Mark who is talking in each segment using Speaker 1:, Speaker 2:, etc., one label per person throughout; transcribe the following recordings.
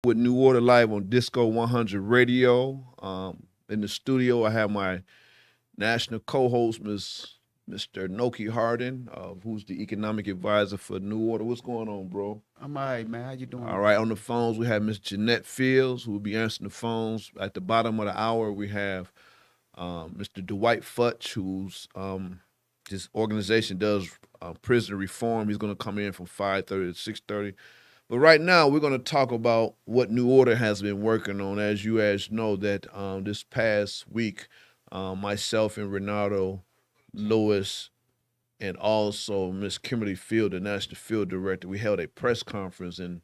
Speaker 1: with New Order live on DISCO 100 radio. In the studio, I have my national co-host, Mr. Noki Hardin, who's the economic advisor for New Order. What's going on, bro?
Speaker 2: I'm all right, man. How you
Speaker 1: All
Speaker 2: doing?
Speaker 1: right, on the phones, we have Miss Jeanette Fields, who will be answering the phones. At the bottom of the hour, we have Mr. Dwight Futch, who's this organization does prisoner reform. He's going to come in from 5:30 to 6:30. But right now, we're going to talk about what New Order has been working on. As you guys know, that this past week, myself and Renato Lewis and also Miss Kimberly Field, the national field director, we held a press conference in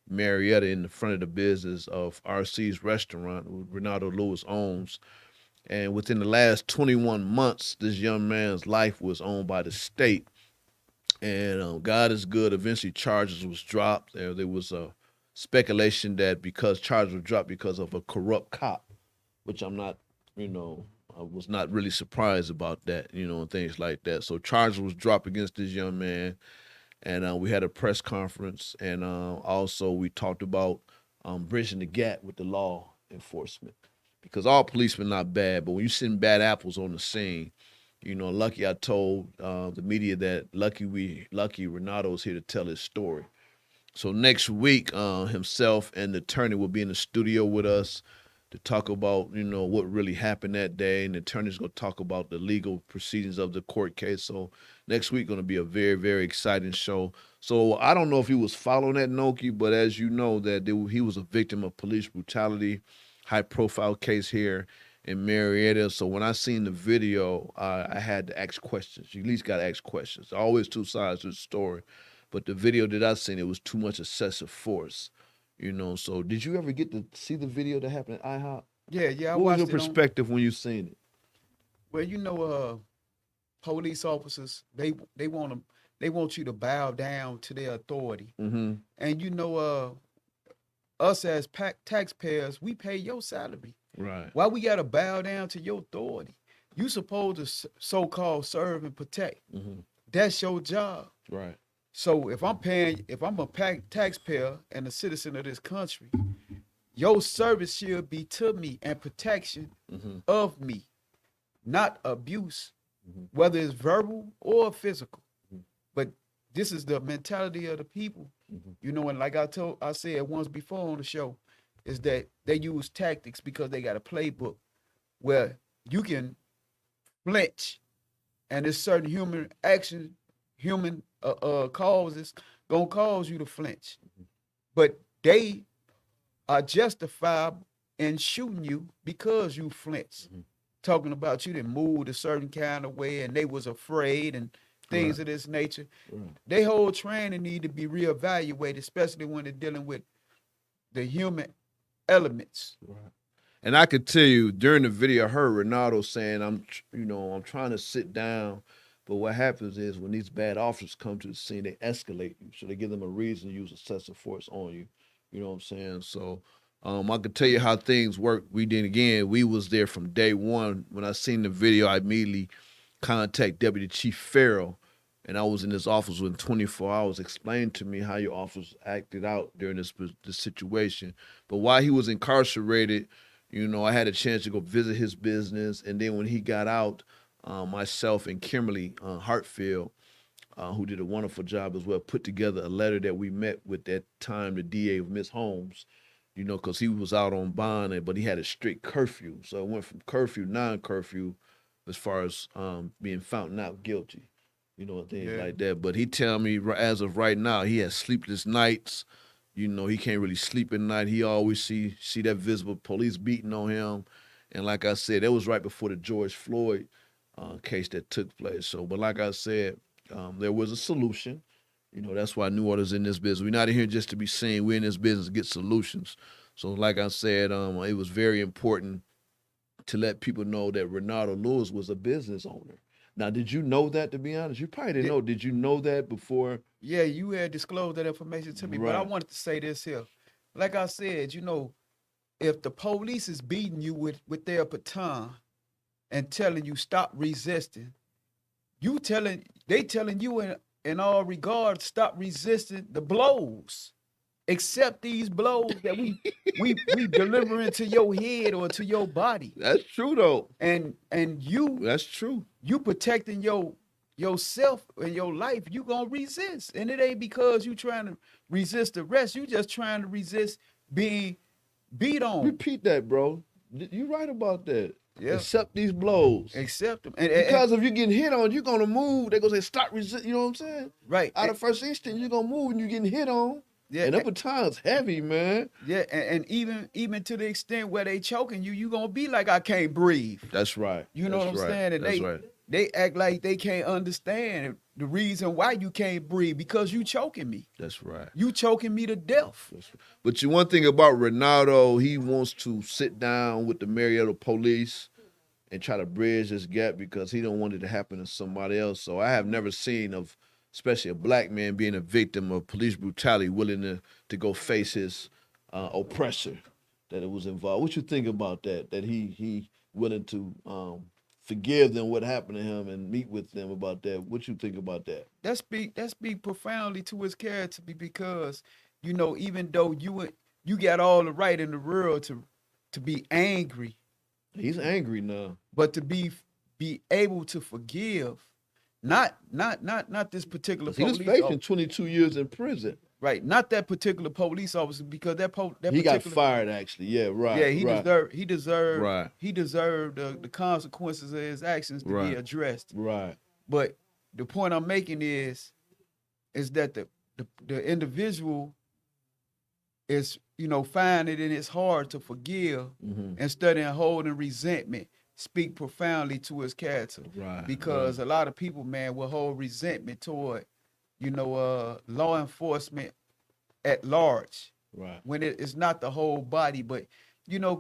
Speaker 1: Marietta in the front of the business of RC's restaurant, Renato Lewis owns. And within the last 21 months, this young man's life was owned by the state. And God is good. Eventually, charges was dropped. There was a speculation that because charges were dropped because of a corrupt cop, which I'm not, I was not really surprised about that, and things like that. So charges was dropped against this young man, and we had a press conference, and also we talked about bridging the gap with the law enforcement, because all policemen not bad, but when you send bad apples on the scene, lucky I told the media that lucky Renato's here to tell his story. So next week, himself and the attorney will be in the studio with us to talk about what really happened that day, and the attorney's gonna talk about the legal proceedings of the court case. So next week gonna be a very very exciting show. So I don't know if he was following that Noki, but as you know that he was a victim of police brutality, high profile case here in Marietta. So when I seen the video, I had to ask questions. You at least got to ask questions. Always two sides to the story. But the video that I seen, it was too much excessive force. So did you ever get to see the video that happened at IHOP?
Speaker 2: Yeah, I
Speaker 1: What was your
Speaker 2: watched it on.
Speaker 1: perspective when you seen it?
Speaker 2: Well, police officers they want you to bow down to their authority,
Speaker 1: Mm-hmm.
Speaker 2: and us as taxpayers, we pay your salary.
Speaker 1: Right.
Speaker 2: Why we gotta bow down to your authority? You supposed to so-called serve and protect.
Speaker 1: Mm-hmm.
Speaker 2: That's your job.
Speaker 1: Right.
Speaker 2: So if I'm a taxpayer and a citizen of this country, your service should be to me and protection
Speaker 1: Mm-hmm.
Speaker 2: of me, not abuse,
Speaker 1: Mm-hmm.
Speaker 2: whether it's verbal or physical.
Speaker 1: Mm-hmm.
Speaker 2: But this is the mentality of the people,
Speaker 1: Mm-hmm.
Speaker 2: and like I said once before on the show, is that they use tactics because they got a playbook where you can flinch, and there's certain human action, human causes gonna cause you to flinch, but they are justified in shooting you because you flinched.
Speaker 1: Mm-hmm.
Speaker 2: Talking about you that moved a certain kind of way and they was afraid and
Speaker 1: Right.
Speaker 2: things of this nature.
Speaker 1: Right.
Speaker 2: They whole training need to be reevaluated, especially when they're dealing with the human elements.
Speaker 1: Right. And I could tell you during the video, I heard Renato saying, I'm trying to sit down, but what happens is when these bad officers come to the scene, they escalate you, so they give them a reason to use excessive force on you." You know what I'm saying? So, I could tell you how things work. We did again. We was there from day one. When I seen the video, I immediately contact Deputy Chief Farrell, and I was in his office within 24 hours. Explained to me how your officers acted out during this situation. But while he was incarcerated, I had a chance to go visit his business, and then when he got out, myself and Kimberly Hartfield, who did a wonderful job as well, put together a letter that we met with that time the DA of Miss Holmes, because he was out on bond, but he had a strict curfew. So it went from curfew, non-curfew, as far as being found not guilty, things
Speaker 2: Yeah.
Speaker 1: like that. But he tell me as of right now, he has sleepless nights. He can't really sleep at night. He always see that visible police beating on him. And like I said, that was right before the George Floyd case that took place. So, but like I said, there was a solution. That's why New Orleans in this business. We're not in here just to be seen. We're in this business to get solutions. So, like I said, it was very important to let people know that Renato Lewis was a business owner. Now, did you know that? To be honest, you probably didn't
Speaker 2: Yeah,
Speaker 1: know. Did you know that before?
Speaker 2: yeah, you had disclosed that information to me, but I
Speaker 1: Right.
Speaker 2: wanted to say this here. Like I said, if the police is beating you with their baton and telling you stop resisting, they telling you in all regards stop resisting the blows. accept these blows that we delivering to your head or to your body.
Speaker 1: That's true though.
Speaker 2: And
Speaker 1: That's true.
Speaker 2: you protecting yourself and your life, you gonna resist. And it ain't because you trying to resist arrest, you just trying to resist being beat on.
Speaker 1: Repeat that, bro. You right about that.
Speaker 2: Yeah.
Speaker 1: Accept these blows.
Speaker 2: Accept them.
Speaker 1: Because if you're getting hit on, you're gonna move. They're gonna say stop resist. You know what I'm saying?
Speaker 2: right.
Speaker 1: Out of first instinct, you're gonna move and you're getting hit on.
Speaker 2: Yeah.
Speaker 1: And upper time's heavy, man.
Speaker 2: Yeah, and even to the extent where they choking you, you gonna be like, I can't breathe.
Speaker 1: That's right.
Speaker 2: You know
Speaker 1: That's
Speaker 2: what I'm
Speaker 1: right.
Speaker 2: saying? And
Speaker 1: That's right.
Speaker 2: they act like they can't understand the reason why you can't breathe, because you choking me.
Speaker 1: That's right.
Speaker 2: You choking me to death.
Speaker 1: That's right. But you one thing about Ronaldo, he wants to sit down with the Marietta police and try to bridge this gap because he don't want it to happen to somebody else. So I have never seen of, especially a black man being a victim of police brutality, willing to go face his oppressor that it was involved. What you think about that? That he willing to forgive them what happened to him and meet with them about that. What you think about that?
Speaker 2: That speak profoundly to his character, because even though you got all the right in the world to be angry,
Speaker 1: He's angry now.
Speaker 2: but to be able to forgive, not this particular
Speaker 1: He was
Speaker 2: police
Speaker 1: facing
Speaker 2: officer,
Speaker 1: 22 years in prison.
Speaker 2: right? Not that particular police officer, because that
Speaker 1: He got
Speaker 2: particular,
Speaker 1: fired actually. Yeah, right.
Speaker 2: yeah, he
Speaker 1: right,
Speaker 2: deserved
Speaker 1: Right.
Speaker 2: he deserved the consequences of his actions to be
Speaker 1: Right.
Speaker 2: addressed.
Speaker 1: Right.
Speaker 2: But the point I'm making is that the individual is finding it is hard to forgive,
Speaker 1: Mhm.
Speaker 2: instead of holding resentment, speak profoundly to his character.
Speaker 1: Right.
Speaker 2: Because a lot of people, man, will hold resentment toward law enforcement at large,
Speaker 1: Right.
Speaker 2: when it's not the whole body. But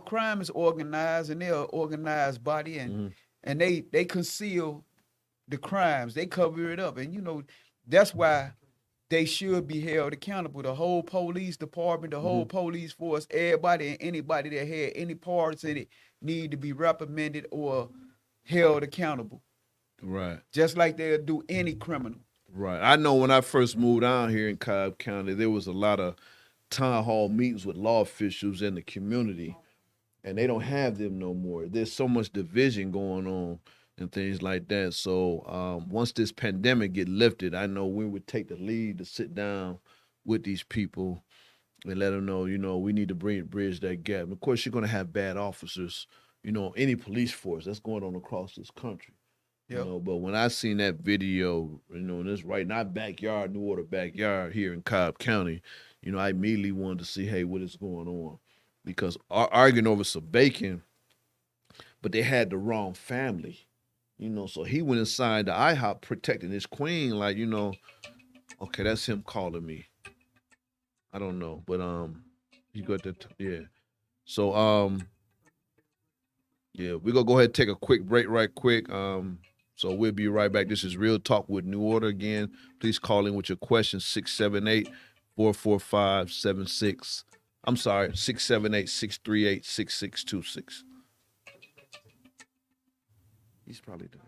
Speaker 2: crime is organized, and they're an organized body, and they conceal the crimes, they cover it up, and that's why they should be held accountable. The whole police department, the whole police force, everybody and anybody that had any parts in it need to be reprimanded or held accountable,
Speaker 1: Right.
Speaker 2: just like they'll do any criminal.
Speaker 1: Right. I know when I first moved down here in Cobb County, there was a lot of town hall meetings with law officials in the community, and they don't have them no more. There's so much division going on and things like that. So once this pandemic get lifted, I know we would take the lead to sit down with these people and let them know, we need to bridge that gap. And of course, you're going to have bad officers, any police force that's going on across this country.
Speaker 2: Yep.
Speaker 1: But when I seen that video, in this right in our backyard, New Order backyard here in Cobb County, I immediately wanted to see, hey, what is going on? Because arguing over some bacon, but they had the wrong family, so he went inside the IHOP protecting his queen, like, okay, that's him calling me. I don't know, but you got that, yeah. So yeah, we're gonna go ahead and take a quick break right quick. So we'll be right back. This is Real Talk with New Order. Again, please call in with your questions, 678-445-76. I'm sorry, 678-638-6626. He's probably done.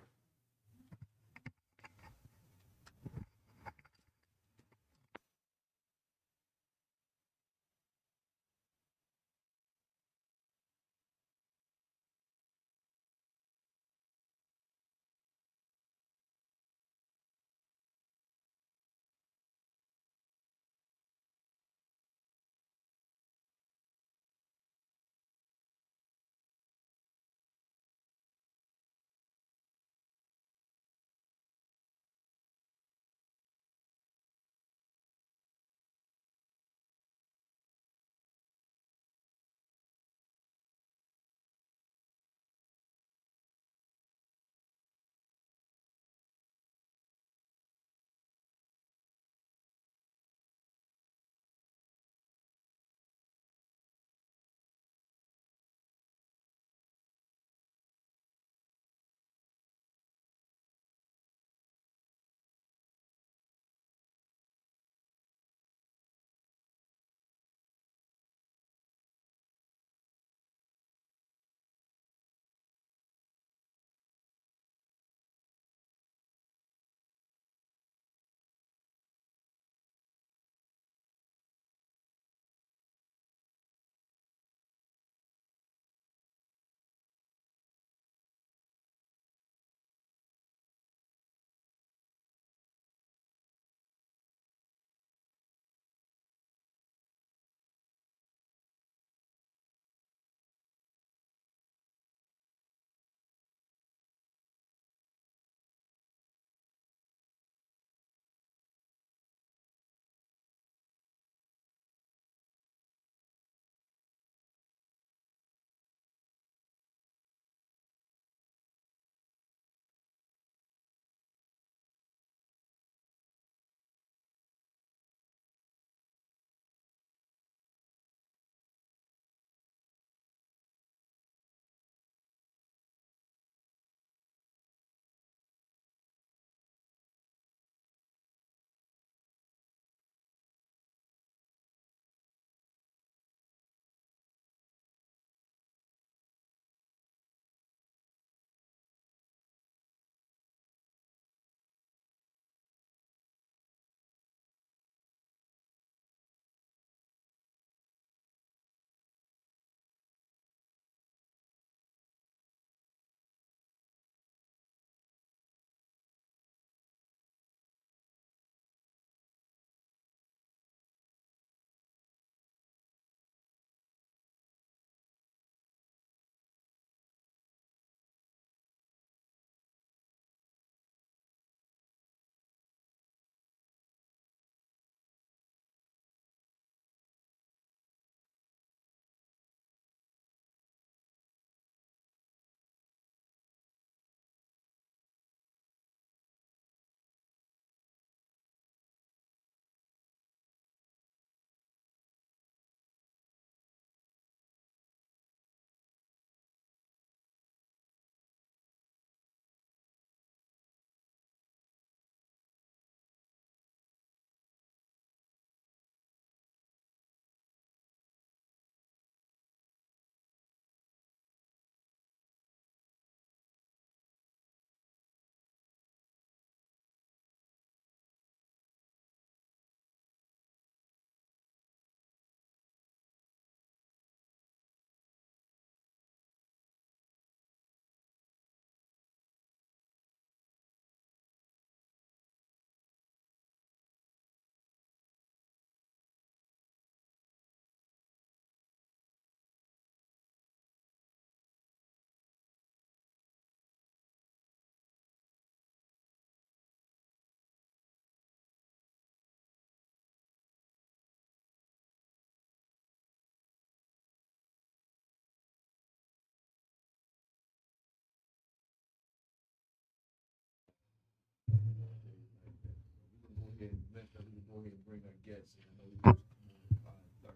Speaker 1: ahead and bring our guests in. I know we just come on at 5:30.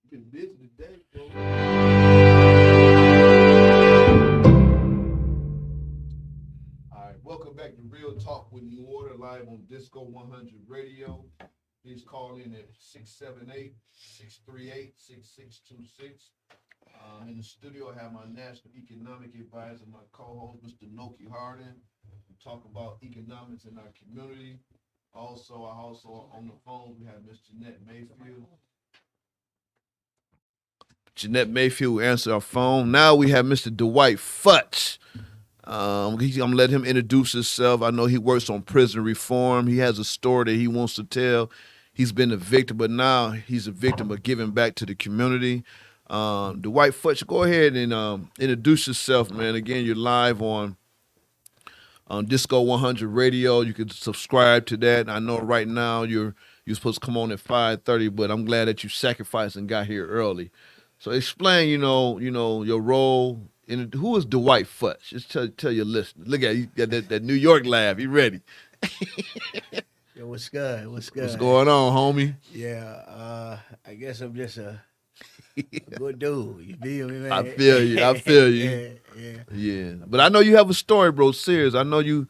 Speaker 1: Been busy today, bro. All right, welcome back to Real Talk with New Order, live on DISCO100 Radio. Please call in at 678-638-6626. In the studio, I have my National Economic Advisor, my co-host, Mr. Noki Hardin. We talk about economics in our community. Also on the phone, we have Ms. Jeanette Mayfield. Jeanette Mayfield will answer our phone. Now we have Mr. Dwight Futch. I'm gonna let him introduce himself. I know he works on prison reform. He has a story that he wants to tell. He's been a victim, but now he's a victim of giving back to the community. Dwight Futch, go ahead and introduce yourself, man. Again, you're live on DISCO100 Radio. You can subscribe to that. I know right now you're supposed to come on at 5:30, but I'm glad that you sacrificed and got here early. So explain, your role. Who is Dwight Futch? Just tell your listeners. Look at you, that New York laugh. You ready?
Speaker 3: Yo, what's good? What's good?
Speaker 1: What's going on, homie?
Speaker 3: Yeah, I guess I'm just a good dude. You feel me, man?
Speaker 1: I feel you. Yeah. But I know you have a story, bro. Serious. I know you.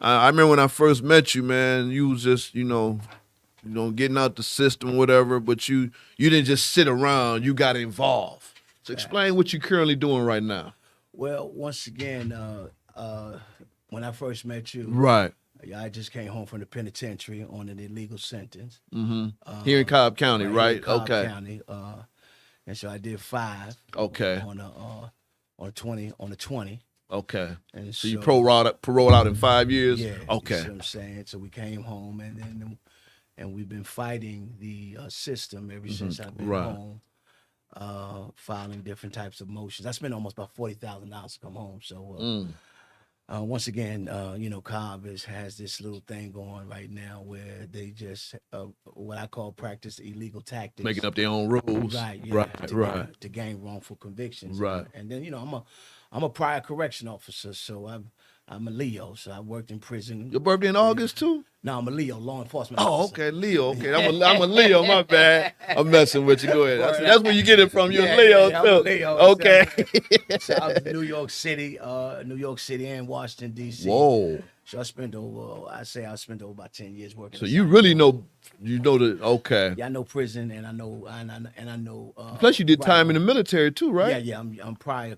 Speaker 1: I remember when I first met you, man. You was just, getting out the system, whatever. But you didn't just sit around. You got involved. So explain what you're currently doing right now.
Speaker 3: Well, once again, when I first met you,
Speaker 1: Right.
Speaker 3: I just came home from the penitentiary on an illegal sentence.
Speaker 1: Mm-hmm. Here in Cobb County, right?
Speaker 3: Here in Cobb
Speaker 1: Okay.
Speaker 3: County, and so I did 5.
Speaker 1: Okay.
Speaker 3: On a 20.
Speaker 1: Okay.
Speaker 3: And
Speaker 1: So you paroled out in 5 years?
Speaker 3: Yeah.
Speaker 1: Okay.
Speaker 3: You see what I'm saying? So we came home and we've been fighting the system ever since I've been home. Filing different types of motions. I spent almost about $40,000 to come home. So once again, Cobb has this little thing going right now where they just what I call practice illegal tactics,
Speaker 1: Making up their own rules.
Speaker 3: right? Yeah,
Speaker 1: Right.
Speaker 3: to gain wrongful convictions,
Speaker 1: Right.
Speaker 3: And then I'm a prior correction officer, so I'm a Leo, so I worked in prison.
Speaker 1: Your birthday in August too?
Speaker 3: No, I'm a Leo, law enforcement
Speaker 1: Oh,
Speaker 3: officer.
Speaker 1: okay, Leo. Okay, I'm a Leo. My bad. I'm messing with you. Go ahead. That's where you get it from. You're a Leo
Speaker 3: I'm
Speaker 1: too.
Speaker 3: a Leo.
Speaker 1: Okay.
Speaker 3: So I was in New York City and Washington D.C.
Speaker 1: Whoa.
Speaker 3: So I spent over about 10 years working.
Speaker 1: So you really know the okay.
Speaker 3: Yeah, I know prison and I know.
Speaker 1: Plus you did time in the military too, right?
Speaker 3: Yeah. I'm prior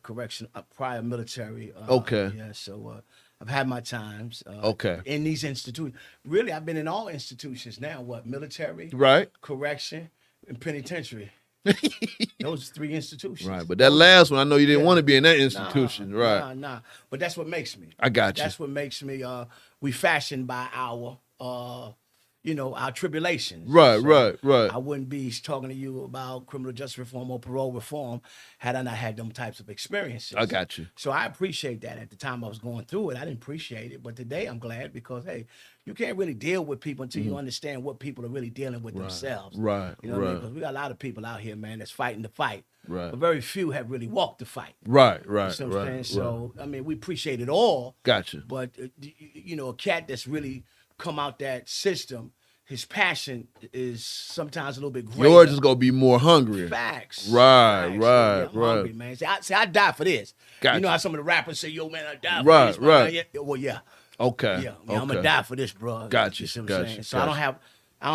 Speaker 3: military.
Speaker 1: Okay.
Speaker 3: Yeah, so I've had my times.
Speaker 1: Okay.
Speaker 3: In these institutions, really, I've been in all institutions now. Military,
Speaker 1: Right.
Speaker 3: correction, and penitentiary. Those 3 institutions.
Speaker 1: Right. But that last one, I know you didn't want to be in that institution, right?
Speaker 3: Nah. But that's what makes me.
Speaker 1: I got you.
Speaker 3: That's what makes me. We fashioned by our tribulations.
Speaker 1: Right.
Speaker 3: I wouldn't be talking to you about criminal justice reform or parole reform had I not had them types of experiences.
Speaker 1: I got you.
Speaker 3: So I appreciate that. At the time I was going through it, I didn't appreciate it. But today I'm glad because, hey, you can't really deal with people until you understand what people are really dealing with themselves.
Speaker 1: Right.
Speaker 3: You know what I mean? Because we got a lot of people out here, man, that's fighting the fight.
Speaker 1: Right.
Speaker 3: But very few have really walked the fight.
Speaker 1: Right.
Speaker 3: You know what I'm saying? So, I mean, we appreciate it all.
Speaker 1: Gotcha.
Speaker 3: But, a cat that's really come out that system, his passion is sometimes a little bit greater.
Speaker 1: Yours is gonna be more hungry.
Speaker 3: Facts.
Speaker 1: Right.
Speaker 3: I'm hungry, man. I die for this.
Speaker 1: Gotcha.
Speaker 3: You know how some of the rappers say, yo, man, I die for
Speaker 1: Right,
Speaker 3: this. Man.
Speaker 1: right.
Speaker 3: Well, yeah.
Speaker 1: Okay.
Speaker 3: Yeah, I'm gonna die for this, bro.
Speaker 1: Gotcha.
Speaker 3: You see what I'm
Speaker 1: Gotcha.
Speaker 3: saying? So I don't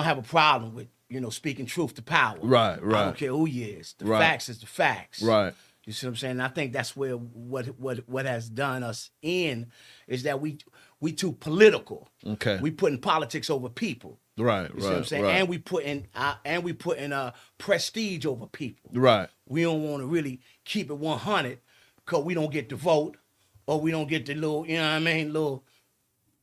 Speaker 3: have a problem with, speaking truth to power.
Speaker 1: Right.
Speaker 3: I don't care who he is. The
Speaker 1: Right.
Speaker 3: facts is the facts.
Speaker 1: Right.
Speaker 3: You see what I'm saying? And I think that's where what has done us in is that we too political.
Speaker 1: Okay.
Speaker 3: We putting politics over people.
Speaker 1: Right.
Speaker 3: You see what I'm saying?
Speaker 1: Right.
Speaker 3: And we putting prestige over people.
Speaker 1: Right.
Speaker 3: We don't want to really keep it 100 because we don't get the vote or we don't get the little, little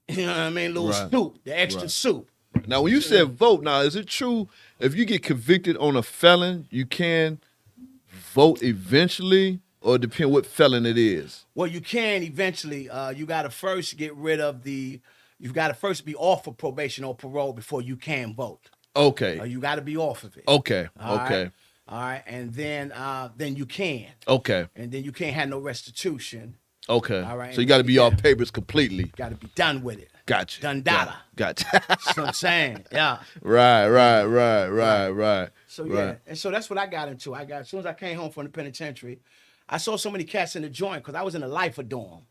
Speaker 1: Right.
Speaker 3: soup, the extra
Speaker 1: Right.
Speaker 3: soup.
Speaker 1: Now, when you said vote, now is it true if you get convicted on a felon, you can vote eventually, or depend what felon it is?
Speaker 3: Well, you can eventually. You got to first get rid of the. You've got to first be off of probation or parole before you can vote.
Speaker 1: Okay.
Speaker 3: You got to be off of it.
Speaker 1: Okay.
Speaker 3: All
Speaker 1: Okay.
Speaker 3: right? All right, and then you can.
Speaker 1: Okay.
Speaker 3: And then you can't have no restitution.
Speaker 1: Okay.
Speaker 3: All right,
Speaker 1: So you
Speaker 3: and
Speaker 1: got to
Speaker 3: then
Speaker 1: be
Speaker 3: you
Speaker 1: off
Speaker 3: got-
Speaker 1: papers completely.
Speaker 3: Got to be done with it.
Speaker 1: Gotcha.
Speaker 3: Done data.
Speaker 1: Gotcha.
Speaker 3: That's what I'm saying. Yeah.
Speaker 1: Right.
Speaker 3: So yeah,
Speaker 1: Right.
Speaker 3: and so that's what I got into. As soon as I came home from the penitentiary, I saw so many cats in the joint because I was in a lifer dorm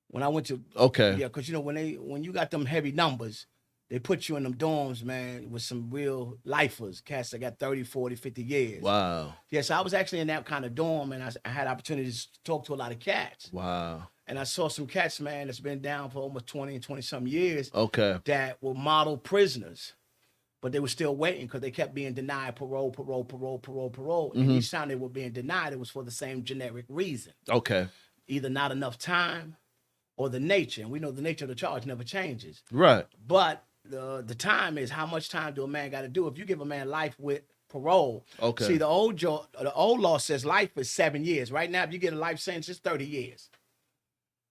Speaker 3: when I went to.
Speaker 1: Okay.
Speaker 3: Yeah, because when you got them heavy numbers, they put you in them dorms, man, with some real lifers, cats that got 30, 40, 50 years.
Speaker 1: Wow.
Speaker 3: Yeah, so I was actually in that kind of dorm, and I had opportunities to talk to a lot of cats.
Speaker 1: Wow.
Speaker 3: And I saw some cats, man, that's been down for almost 20 and 20-some years
Speaker 1: Okay.
Speaker 3: that were model prisoners, but they were still waiting because they kept being denied parole. And each time they were being denied, it was for the same generic reason.
Speaker 1: Okay.
Speaker 3: Either not enough time or the nature. And we know the nature of the charge never changes.
Speaker 1: Right.
Speaker 3: But the time is how much time do a man got to do? If you give a man life with parole,
Speaker 1: Okay.
Speaker 3: see, the old law says life is 7 years. Right now, if you get a life sentence, it's 30 years.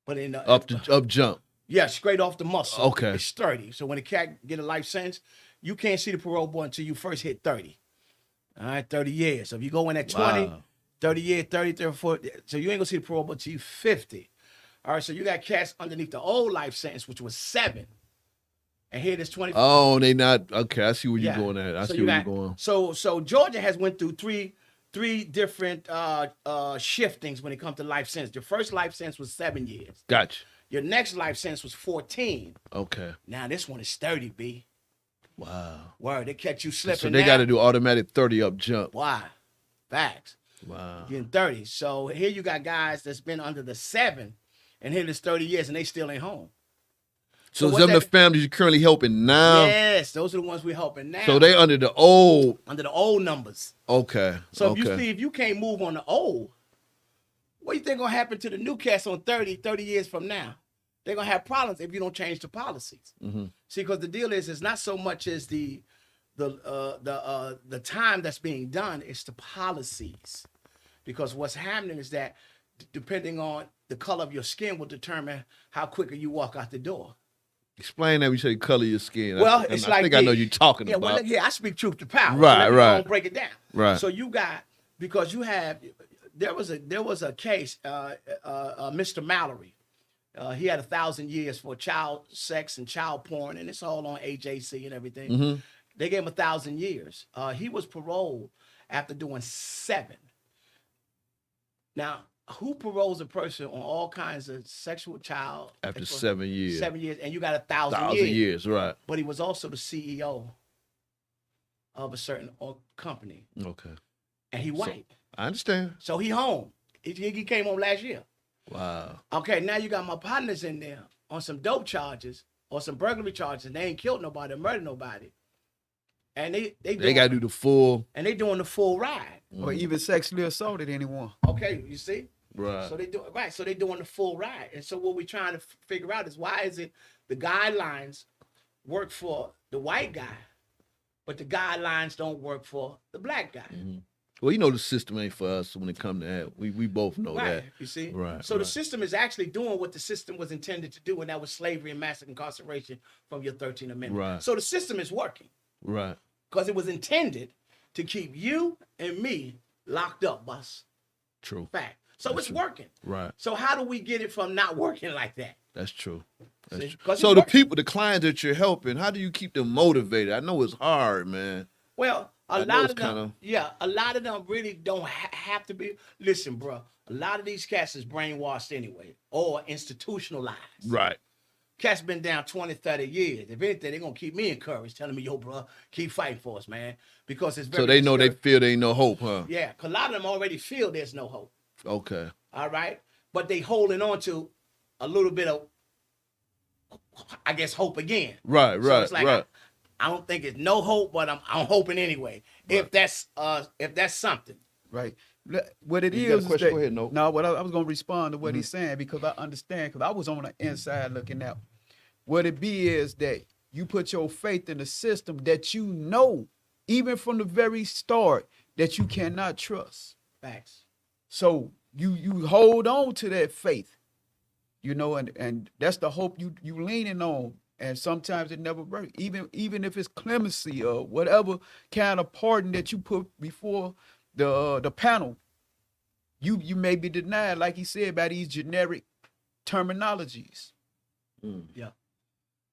Speaker 3: But in the
Speaker 1: Up jump.
Speaker 3: yeah, straight off the muscle.
Speaker 1: Okay.
Speaker 3: It's 30. So when a cat get a life sentence, you can't see the parole board until you first hit 30. All right, 30 years. So if you go in at 20,
Speaker 1: Wow.
Speaker 3: 30 years, 30, 34, so you ain't gonna see the parole board until you 50. All right, so you got cats underneath the old life sentence, which was 7. And here it is 20.
Speaker 1: Oh, they not okay. I see where you're
Speaker 3: Yeah.
Speaker 1: going at. I
Speaker 3: So
Speaker 1: see
Speaker 3: you
Speaker 1: where
Speaker 3: got-
Speaker 1: you're going.
Speaker 3: So Georgia has went through three different shiftings when it comes to life sentence. Your first life sentence was 7 years.
Speaker 1: Gotcha.
Speaker 3: Your next life sentence was 14.
Speaker 1: Okay.
Speaker 3: Now this one is 30, B.
Speaker 1: Wow.
Speaker 3: Word, they catch you slipping.
Speaker 1: So they got to do automatic 30 up jump.
Speaker 3: Why? Facts.
Speaker 1: Wow.
Speaker 3: Getting 30. So here you got guys that's been under the 7, and here it's 30 years, and they still ain't home.
Speaker 1: So
Speaker 3: what
Speaker 1: them the
Speaker 3: that-
Speaker 1: families you're currently helping now.
Speaker 3: Yes, those are the ones we're helping now.
Speaker 1: So they under the old.
Speaker 3: under the old numbers.
Speaker 1: Okay.
Speaker 3: So
Speaker 1: okay.
Speaker 3: if you can't move on the old, what do you think gonna happen to the new cats on 30 years from now? They're gonna have problems if you don't change the policies.
Speaker 1: Mm-hmm.
Speaker 3: See, because the deal is, it's not so much as the time that's being done, it's the policies. Because what's happening is that depending on the color of your skin will determine how quicker you walk out the door.
Speaker 1: Explain that when you say color your skin.
Speaker 3: Well,
Speaker 1: I
Speaker 3: it's like
Speaker 1: think I know you're talking
Speaker 3: yeah,
Speaker 1: about.
Speaker 3: well, yeah, I speak truth to power.
Speaker 1: Right,
Speaker 3: So let me
Speaker 1: right.
Speaker 3: go and break it down.
Speaker 1: Right.
Speaker 3: So you got, because you have, there was a case, Mr. Mallory. He had 1,000 years for child sex and child porn, and it's all on AJC and everything.
Speaker 1: Mhm.
Speaker 3: They gave him 1,000 years. He was paroled after doing 7. Now, who paroles a person on all kinds of sexual child
Speaker 1: After 7 years.
Speaker 3: 7 years, and you got 1,000
Speaker 1: 1,000
Speaker 3: years.
Speaker 1: years, right.
Speaker 3: But he was also the CEO of a certain company,
Speaker 1: Okay.
Speaker 3: and he white.
Speaker 1: I understand.
Speaker 3: So he home. He came home last year.
Speaker 1: Wow.
Speaker 3: Okay, now you got my partners in there on some dope charges or some burglary charges. They ain't killed nobody or murdered nobody. And
Speaker 1: They got to do the full.
Speaker 3: and they doing the full ride.
Speaker 2: Or even sexually assaulted anyone.
Speaker 3: Okay, you see?
Speaker 1: Right.
Speaker 3: So they do right. So they doing the full ride. And so what we're trying to figure out is, why is it the guidelines work for the white guy, but the guidelines don't work for the black guy?
Speaker 1: Well, you know the system ain't for us when it come to that. We both know
Speaker 3: Right,
Speaker 1: that.
Speaker 3: you see?
Speaker 1: Right,
Speaker 3: So the
Speaker 1: right.
Speaker 3: system is actually doing what the system was intended to do, and that was slavery and mass incarceration from your 13th Amendment.
Speaker 1: Right.
Speaker 3: So the system is working
Speaker 1: Right.
Speaker 3: because it was intended to keep you and me locked up, boss.
Speaker 1: True.
Speaker 3: Fact. So it's working.
Speaker 1: Right.
Speaker 3: So how do we get it from not working like that?
Speaker 1: That's true. That's
Speaker 3: See?
Speaker 1: true.
Speaker 3: 'Cause
Speaker 1: So
Speaker 3: it's
Speaker 1: the
Speaker 3: working.
Speaker 1: people, the clients that you're helping, how do you keep them motivated? I know it's hard, man.
Speaker 3: Well,
Speaker 1: I
Speaker 3: a
Speaker 1: know
Speaker 3: lot
Speaker 1: it's
Speaker 3: of them,
Speaker 1: kinda-
Speaker 3: yeah, a lot of them really don't have to be. Listen, bro, a lot of these cats is brainwashed anyway or institutionalized.
Speaker 1: Right.
Speaker 3: Cats been down 20, 30 years. If anything, they're going to keep me encouraged, telling me, yo, bro, keep fighting for us, man. Because it's very
Speaker 1: So they know they
Speaker 3: discouraging.
Speaker 1: feel they ain't no hope, huh?
Speaker 3: Yeah, because a lot of them already feel there's no hope.
Speaker 1: Okay.
Speaker 3: All right? But they holding on to a little bit of, I guess, hope again.
Speaker 1: Right,
Speaker 3: So
Speaker 1: right,
Speaker 3: it's like,
Speaker 1: right.
Speaker 3: I don't think it's no hope, but I'm hoping anyway. If that's something.
Speaker 2: Right. What it
Speaker 1: You got a
Speaker 2: is
Speaker 1: question?
Speaker 2: that,
Speaker 1: Go ahead, No.
Speaker 2: No, what I was going to respond to what he's saying, because I understand, because I was on the inside looking out. What it be is that you put your faith in the system that you know, even from the very start, that you cannot trust.
Speaker 3: Facts.
Speaker 2: So you hold on to that faith, you know, and that's the hope you leaning on. And sometimes it never works. Even if it's clemency or whatever kind of pardon that you put before the panel, you may be denied, like he said, by these generic terminologies.
Speaker 3: Yeah.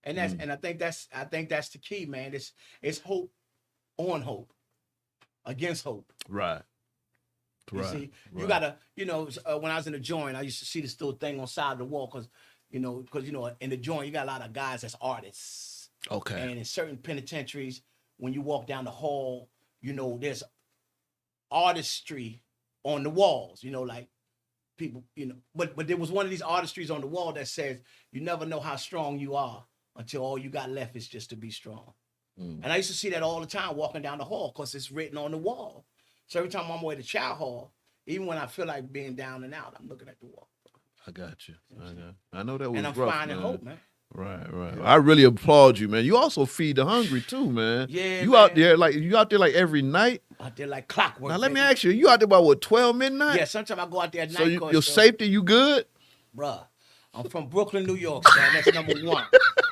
Speaker 3: And that's and I think that's the key, man. It's hope on hope against hope.
Speaker 1: Right.
Speaker 3: You see, you gotta, when I was in the joint, I used to see this little thing on the side of the wall because in the joint you got a lot of guys that's artists.
Speaker 1: Okay.
Speaker 3: And in certain penitentiaries, when you walk down the hall, there's artistry on the walls. Like people, but there was one of these artistries on the wall that says, "You never know how strong you are until all you got left is just to be strong." And I used to see that all the time walking down the hall because it's written on the wall. So every time I'm on my way to chow hall, even when I feel like being down and out, I'm looking at the wall.
Speaker 1: I got you. I know that was
Speaker 3: and I'm
Speaker 1: rough,
Speaker 3: finding
Speaker 1: man.
Speaker 3: hope, man.
Speaker 1: Right. I really applaud you, man. You also feed the hungry too, man.
Speaker 3: Yeah,
Speaker 1: you
Speaker 3: man.
Speaker 1: out there like every night.
Speaker 3: Out there like clockwork.
Speaker 1: Now let me
Speaker 3: baby.
Speaker 1: ask you about 12 midnight?
Speaker 3: Yeah, sometimes I go out there at
Speaker 1: So
Speaker 3: night.
Speaker 1: your safety, you good?
Speaker 3: Bruh, I'm from Brooklyn, New York, son. That's number one.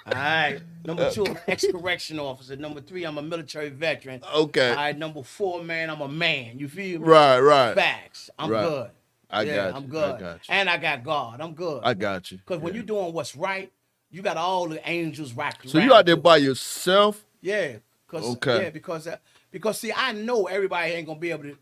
Speaker 3: All right. Number two, I'm an ex-correction officer. Number three, I'm a military veteran.
Speaker 1: Okay.
Speaker 3: All right. Number four, man, I'm a man. You feel me?
Speaker 1: Right.
Speaker 3: Facts. I'm
Speaker 1: Right.
Speaker 3: good.
Speaker 1: I got you.
Speaker 3: I'm good.
Speaker 1: I got you.
Speaker 3: And I got God. I'm good.
Speaker 1: I got you.
Speaker 3: Because when you're doing what's right, you got all the angels wrapped
Speaker 1: So
Speaker 3: around
Speaker 1: you out there by yourself?
Speaker 3: Yeah.
Speaker 1: Okay.
Speaker 3: Yeah, because see, I know everybody ain't gonna be able to.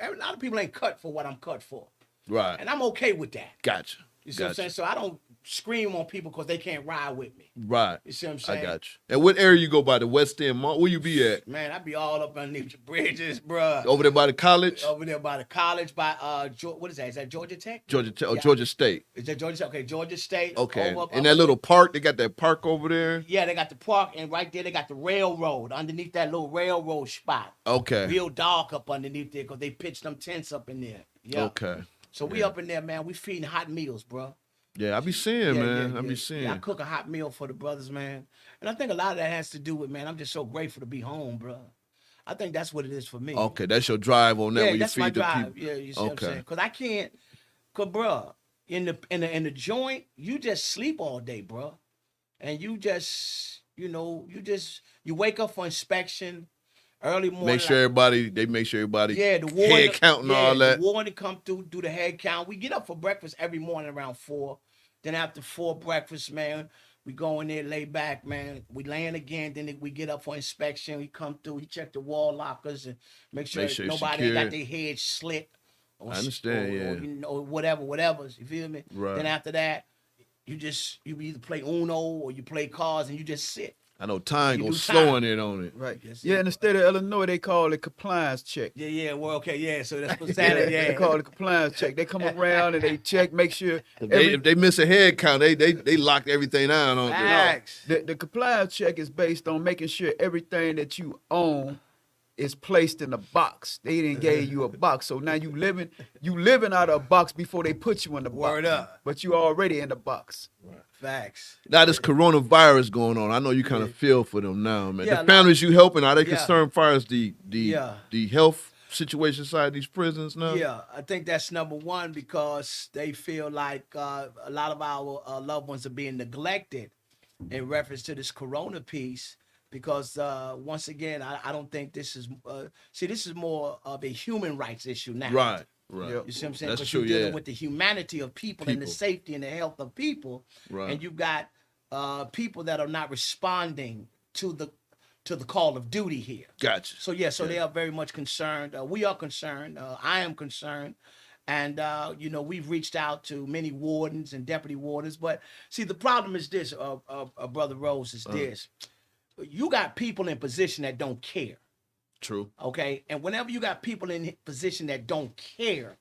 Speaker 3: A lot of people ain't cut for what I'm cut for,
Speaker 1: Right.
Speaker 3: and I'm okay with that.
Speaker 1: Gotcha.
Speaker 3: You see what I'm saying? So I don't scream on people because they can't ride with me.
Speaker 1: Right.
Speaker 3: You see what I'm saying?
Speaker 1: I got you. And what area you go by? The West End Mall? Where you be at?
Speaker 3: Man, I be all up underneath the bridges, bruh.
Speaker 1: Over there by the college?
Speaker 3: Over there by the college, by what is that? Is that Georgia Tech?
Speaker 1: Georgia
Speaker 3: Yeah.
Speaker 1: Georgia State.
Speaker 3: Is that Georgia Tech? Okay, Georgia State.
Speaker 1: Okay.
Speaker 3: Over,
Speaker 1: In that little park, they got that park over there?
Speaker 3: Yeah, they got the park, and right there they got the railroad underneath that little railroad spot.
Speaker 1: Okay.
Speaker 3: Real dark up underneath there because they pitched them tents up in there. Yeah.
Speaker 1: Okay.
Speaker 3: So we up in there, man. We feeding hot meals, bro.
Speaker 1: Yeah, I be seeing, man. I be seeing.
Speaker 3: Yeah, I cook a hot meal for the brothers, man. And I think a lot of that has to do with, man, I'm just so grateful to be home, bro. I think that's what it is for me.
Speaker 1: Okay, that's your drive on that
Speaker 3: Yeah,
Speaker 1: when you
Speaker 3: that's my
Speaker 1: feed the
Speaker 3: drive.
Speaker 1: people.
Speaker 3: Yeah, you see what I'm saying? Because I can't, bro, in the joint, you just sleep all day, bro. And you just, you wake up for inspection early morning.
Speaker 1: Make sure everybody
Speaker 3: Yeah, the warden,
Speaker 1: head count and all that.
Speaker 3: The warden come through, do the head count. We get up for breakfast every morning around 4. Then after 4 breakfast, man, we go in there, lay back, man. We land again. Then we get up for inspection. We come through. We check the wall lockers and make sure nobody ain't got their head slit.
Speaker 1: I understand,
Speaker 3: Or whatever. You feel me?
Speaker 1: Right.
Speaker 3: Then after that, you either play Uno or you play cards and you just sit.
Speaker 1: I know time
Speaker 3: You
Speaker 1: goes
Speaker 3: do
Speaker 1: slowing in on it.
Speaker 2: Right.
Speaker 3: Yes,
Speaker 2: Yeah,
Speaker 3: sir.
Speaker 2: in the state of Illinois, they call it compliance check.
Speaker 3: Yeah. Well, okay, yeah. So that's what Saturday.
Speaker 2: They call it compliance check. They come around and they check, make sure
Speaker 1: If they miss a head count, they lock everything down on it.
Speaker 3: Facts.
Speaker 2: the compliance check is based on making sure everything that you own is placed in a box. They didn't give you a box, so now you living out of a box before they put you in the box.
Speaker 3: Word up.
Speaker 2: But you already in the box.
Speaker 3: Facts.
Speaker 1: Now this coronavirus going on, I know you kind of feel for them now, man.
Speaker 3: Yeah,
Speaker 1: The families you helping, are they
Speaker 3: Yeah.
Speaker 1: concerned as far as the
Speaker 3: Yeah.
Speaker 1: health situation inside these prisons now?
Speaker 3: Yeah, I think that's number one because they feel like a lot of our loved ones are being neglected in reference to this corona piece. Because once again, I don't think this is this is more of a human rights issue now.
Speaker 1: Right.
Speaker 2: Yep.
Speaker 3: You see what I'm saying?
Speaker 1: That's
Speaker 3: 'Cause
Speaker 1: true,
Speaker 3: you're dealing
Speaker 1: yeah.
Speaker 3: with the humanity of people and the
Speaker 1: People.
Speaker 3: safety and the health of people.
Speaker 1: Right.
Speaker 3: And you've got people that are not responding to the call of duty here.
Speaker 1: Gotcha.
Speaker 3: So they are very much concerned. We are concerned. I am concerned. And, we've reached out to many wardens and deputy wardens. But see, the problem is this, Brother Rose, is this. You got people in position that don't care.
Speaker 1: True.
Speaker 3: Okay. And whenever you got people in position that don't care,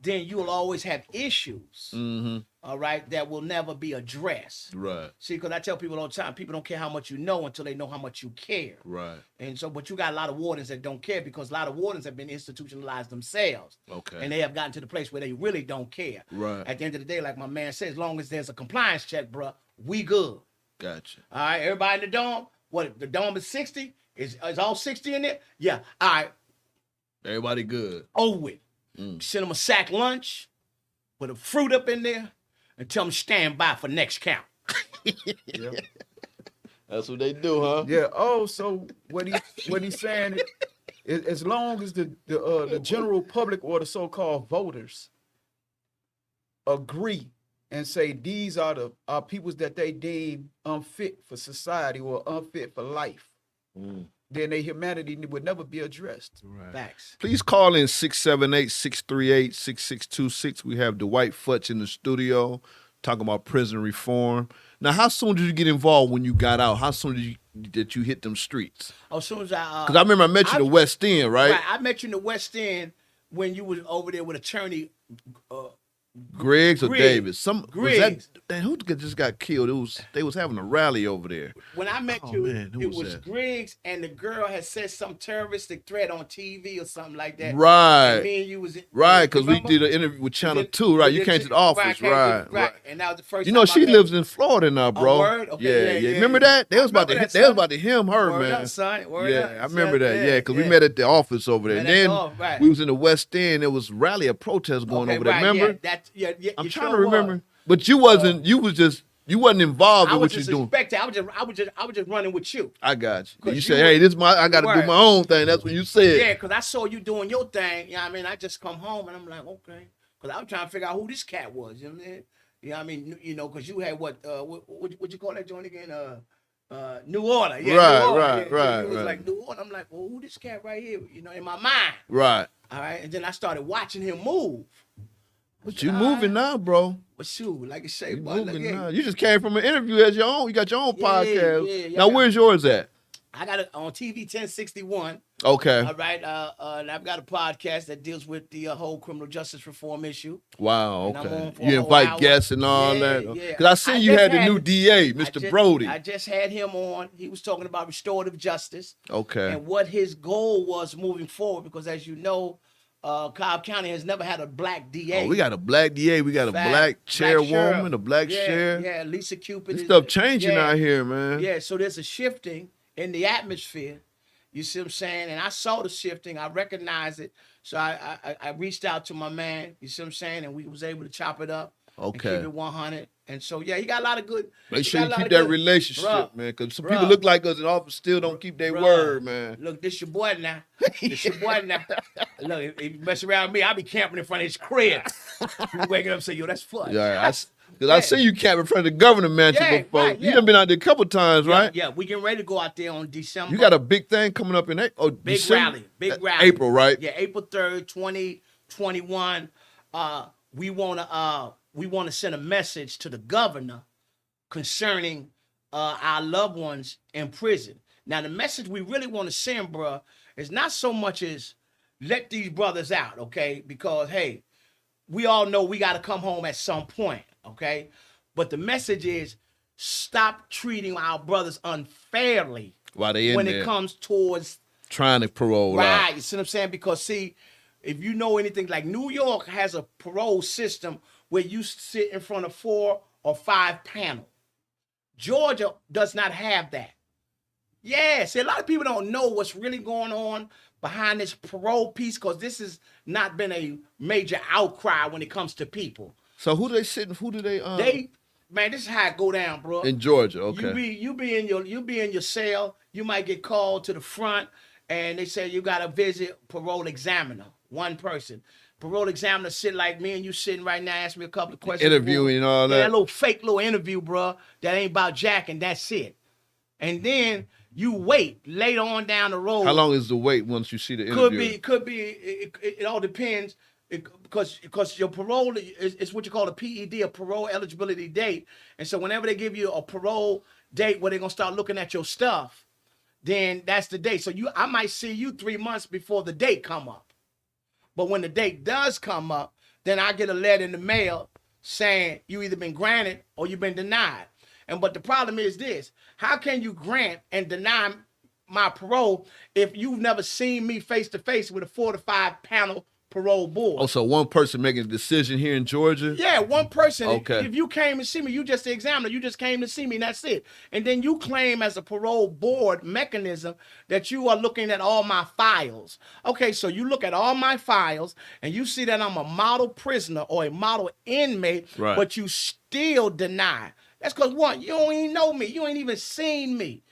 Speaker 3: then you'll always have issues.
Speaker 1: Mm-hmm.
Speaker 3: All right. That will never be addressed.
Speaker 1: Right.
Speaker 3: See, because I tell people all the time, people don't care how much you know until they know how much you care.
Speaker 1: Right.
Speaker 3: And so, but you got a lot of wardens that don't care because a lot of wardens have been institutionalized themselves.
Speaker 1: Okay.
Speaker 3: And they have gotten to the place where they really don't care.
Speaker 1: Right.
Speaker 3: At the end of the day, like my man says, as long as there's a compliance check, bruh, we good.
Speaker 1: Gotcha.
Speaker 3: All right. Everybody in the dorm, what, the dorm is 60? Is all 60 in there? Yeah. All right.
Speaker 1: Everybody good.
Speaker 3: Over with. send them a sack lunch, put a fruit up in there, and tell them stand by for next count.
Speaker 2: Yeah.
Speaker 1: That's what they do, huh?
Speaker 2: Yeah. Oh, so what he's saying is, as long as the general public or the so-called voters agree and say these are the peoples that they deem unfit for society or unfit for life, then their humanity would never be addressed.
Speaker 1: Right.
Speaker 3: Facts.
Speaker 1: Please call in 678-638-6626. We have Dwight Futch in the studio talking about prison reform. Now, how soon did you get involved when you got out? How soon did you hit them streets?
Speaker 3: As soon as I...
Speaker 1: Because I remember I met you in the West End, right?
Speaker 3: Right, I met you in the West End when you was over there with attorney...
Speaker 1: Griggs or
Speaker 3: Griggs.
Speaker 1: Davis?
Speaker 3: Griggs.
Speaker 1: Who just got killed? They was having a rally over there.
Speaker 3: When I met
Speaker 1: Oh,
Speaker 3: you,
Speaker 1: man, who
Speaker 3: it
Speaker 1: was
Speaker 3: was
Speaker 1: that?
Speaker 3: Griggs, and the girl had said some terroristic threat on TV or something like that.
Speaker 1: Right.
Speaker 3: And me and you was
Speaker 1: Right, because we
Speaker 3: remember?
Speaker 1: did an interview with Channel
Speaker 3: did-
Speaker 1: 2, right?
Speaker 3: we
Speaker 1: You
Speaker 3: did-
Speaker 1: came to the office,
Speaker 3: came to-
Speaker 1: right.
Speaker 3: And that was the first
Speaker 1: You know,
Speaker 3: time I
Speaker 1: she
Speaker 3: met
Speaker 1: lives in Florida now, bro.
Speaker 3: word? Okay, yeah,
Speaker 1: You remember that? They
Speaker 3: I
Speaker 1: was about to
Speaker 3: remember that,
Speaker 1: they was
Speaker 3: son.
Speaker 1: about to hem her,
Speaker 3: Word
Speaker 1: man.
Speaker 3: up, son. Word
Speaker 1: yeah,
Speaker 3: up,
Speaker 1: I remember
Speaker 3: son.
Speaker 1: that. Yeah, because we
Speaker 3: yeah.
Speaker 1: met at the office over there.
Speaker 3: Met
Speaker 1: And
Speaker 3: at the
Speaker 1: then
Speaker 3: office, right.
Speaker 1: we was in the West End. There was rally, a protest going
Speaker 3: Okay,
Speaker 1: over there.
Speaker 3: right,
Speaker 1: Remember?
Speaker 3: Yeah,
Speaker 1: I'm
Speaker 3: you
Speaker 1: trying
Speaker 3: sure
Speaker 1: to remember.
Speaker 3: was.
Speaker 1: But you wasn't. You wasn't involved
Speaker 3: I
Speaker 1: in
Speaker 3: was
Speaker 1: what you're
Speaker 3: just
Speaker 1: doing.
Speaker 3: a spectator. I was just running with you.
Speaker 1: I got you.
Speaker 3: 'Cause
Speaker 1: You
Speaker 3: you
Speaker 1: said,
Speaker 3: were-
Speaker 1: "Hey, I got to do
Speaker 3: Right.
Speaker 1: my own thing." That's what you said.
Speaker 3: Yeah, because I saw you doing your thing. You know what I mean? I just come home and I'm like, okay. Because I was trying to figure out who this cat was. You know what I mean? You know what I mean? You know, because you had what you call that joint again? New Order. Yeah,
Speaker 1: Right,
Speaker 3: New Order.
Speaker 1: right,
Speaker 3: Yeah,
Speaker 1: right,
Speaker 3: It was
Speaker 1: right.
Speaker 3: like New Order. I'm like, well, who this cat right here? You know, in my mind.
Speaker 1: Right.
Speaker 3: All right. And then I started watching him move.
Speaker 1: But you moving now, bro.
Speaker 3: But shoot, like I say,
Speaker 1: You
Speaker 3: boy,
Speaker 1: moving
Speaker 3: look,
Speaker 1: now. You just came from an interview as your own. You got your own
Speaker 3: Yeah,
Speaker 1: podcast.
Speaker 3: yeah,
Speaker 1: Now, where's yours at?
Speaker 3: I got it on TV 1061.
Speaker 1: Okay.
Speaker 3: All right. And I've got a podcast that deals with the whole criminal justice reform issue.
Speaker 1: Wow.
Speaker 3: And I'm
Speaker 1: Okay.
Speaker 3: on for a
Speaker 1: You
Speaker 3: whole
Speaker 1: invite
Speaker 3: hour.
Speaker 1: guests and all
Speaker 3: Yeah,
Speaker 1: that.
Speaker 3: yeah.
Speaker 1: Because I seen you
Speaker 3: just
Speaker 1: had the new DA, Mr. Brody.
Speaker 3: I just had him on. He was talking about restorative justice
Speaker 1: Okay.
Speaker 3: and what his goal was moving forward. Because as you know, Cobb County has never had a black DA.
Speaker 1: Oh, we got a black DA. We got a
Speaker 3: Fact.
Speaker 1: black
Speaker 3: sheriff.
Speaker 1: chairwoman, a black
Speaker 3: yeah,
Speaker 1: sheriff.
Speaker 3: Yeah, Lisa Cupid.
Speaker 1: This
Speaker 3: is-
Speaker 1: stuff changing
Speaker 3: yeah,
Speaker 1: out here, man.
Speaker 3: Yeah, so there's a shifting in the atmosphere. You see what I'm saying? And I saw the shifting. I recognized it. So I reached out to my man. You see what I'm saying? And we was able to chop it up.
Speaker 1: Okay.
Speaker 3: And keep it 100. And so, yeah, he got a lot of good.
Speaker 1: Make
Speaker 3: he
Speaker 1: sure
Speaker 3: got
Speaker 1: you
Speaker 3: a lot
Speaker 1: keep
Speaker 3: of
Speaker 1: that
Speaker 3: good-
Speaker 1: relationship,
Speaker 3: Bruh,
Speaker 1: man. Because some
Speaker 3: bruh.
Speaker 1: people look like us in office still don't keep their
Speaker 3: Bruh.
Speaker 1: word, man.
Speaker 3: Look, this your boy now. This your boy now. Look, if you mess around with me, I'll be camping in front of his crib. You waking up and say, yo, that's fun.
Speaker 1: Yeah, because I see you camp in front of the governor mansion
Speaker 3: Yeah,
Speaker 1: before.
Speaker 3: right,
Speaker 1: You
Speaker 3: yeah.
Speaker 1: done been out there a couple times, right?
Speaker 3: Yeah, we getting ready to go out there on December.
Speaker 1: You got a big thing coming up in April.
Speaker 3: big
Speaker 1: December?
Speaker 3: rally.
Speaker 1: April, right?
Speaker 3: Yeah, April 3rd, 2021. We wanna send a message to the governor concerning our loved ones in prison. Now, the message we really want to send, bruh, is not so much as let these brothers out, okay? Because hey, we all know we got to come home at some point, okay? But the message is stop treating our brothers unfairly
Speaker 1: While they in
Speaker 3: when
Speaker 1: there
Speaker 3: it comes towards
Speaker 1: trying to parole out.
Speaker 3: right. You see what I'm saying? Because see, if you know anything, like New York has a parole system where you sit in front of 4 or 5 panel. Georgia does not have that. Yeah, see, a lot of people don't know what's really going on behind this parole piece because this has not been a major outcry when it comes to people.
Speaker 1: So who do they sit? Who do they?
Speaker 3: Man, this is how it go down, bro.
Speaker 1: In Georgia, okay.
Speaker 3: You be in your cell. You might get called to the front, and they say you got to visit parole examiner. One person, parole examiner sit like me and you sitting right now. Ask me a couple of questions.
Speaker 1: Interviewing and all
Speaker 3: Yeah,
Speaker 1: that.
Speaker 3: that little fake little interview, bro. That ain't about Jack, and that's it. And then you wait later on down the road.
Speaker 1: How long is the wait once you see the interview?
Speaker 3: Could be. It all depends. Because your parole is what you call a PED, a parole eligibility date. And so whenever they give you a parole date where they're gonna start looking at your stuff, then that's the date. So I might see you 3 months before the date come up. But when the date does come up, then I get a letter in the mail saying you either been granted or you've been denied. But the problem is this: how can you grant and deny my parole if you've never seen me face to face with a 4 to 5 panel parole board.
Speaker 1: Oh, so one person making a decision here in Georgia?
Speaker 3: Yeah, one person.
Speaker 1: Okay.
Speaker 3: If you came to see me, you just the examiner. You just came to see me, and that's it. And then you claim as a parole board mechanism that you are looking at all my files. Okay, so you look at all my files, and you see that I'm a model prisoner or a model inmate,
Speaker 1: Right.
Speaker 3: but you still deny. That's because, one, you don't even know me. You ain't even seen me.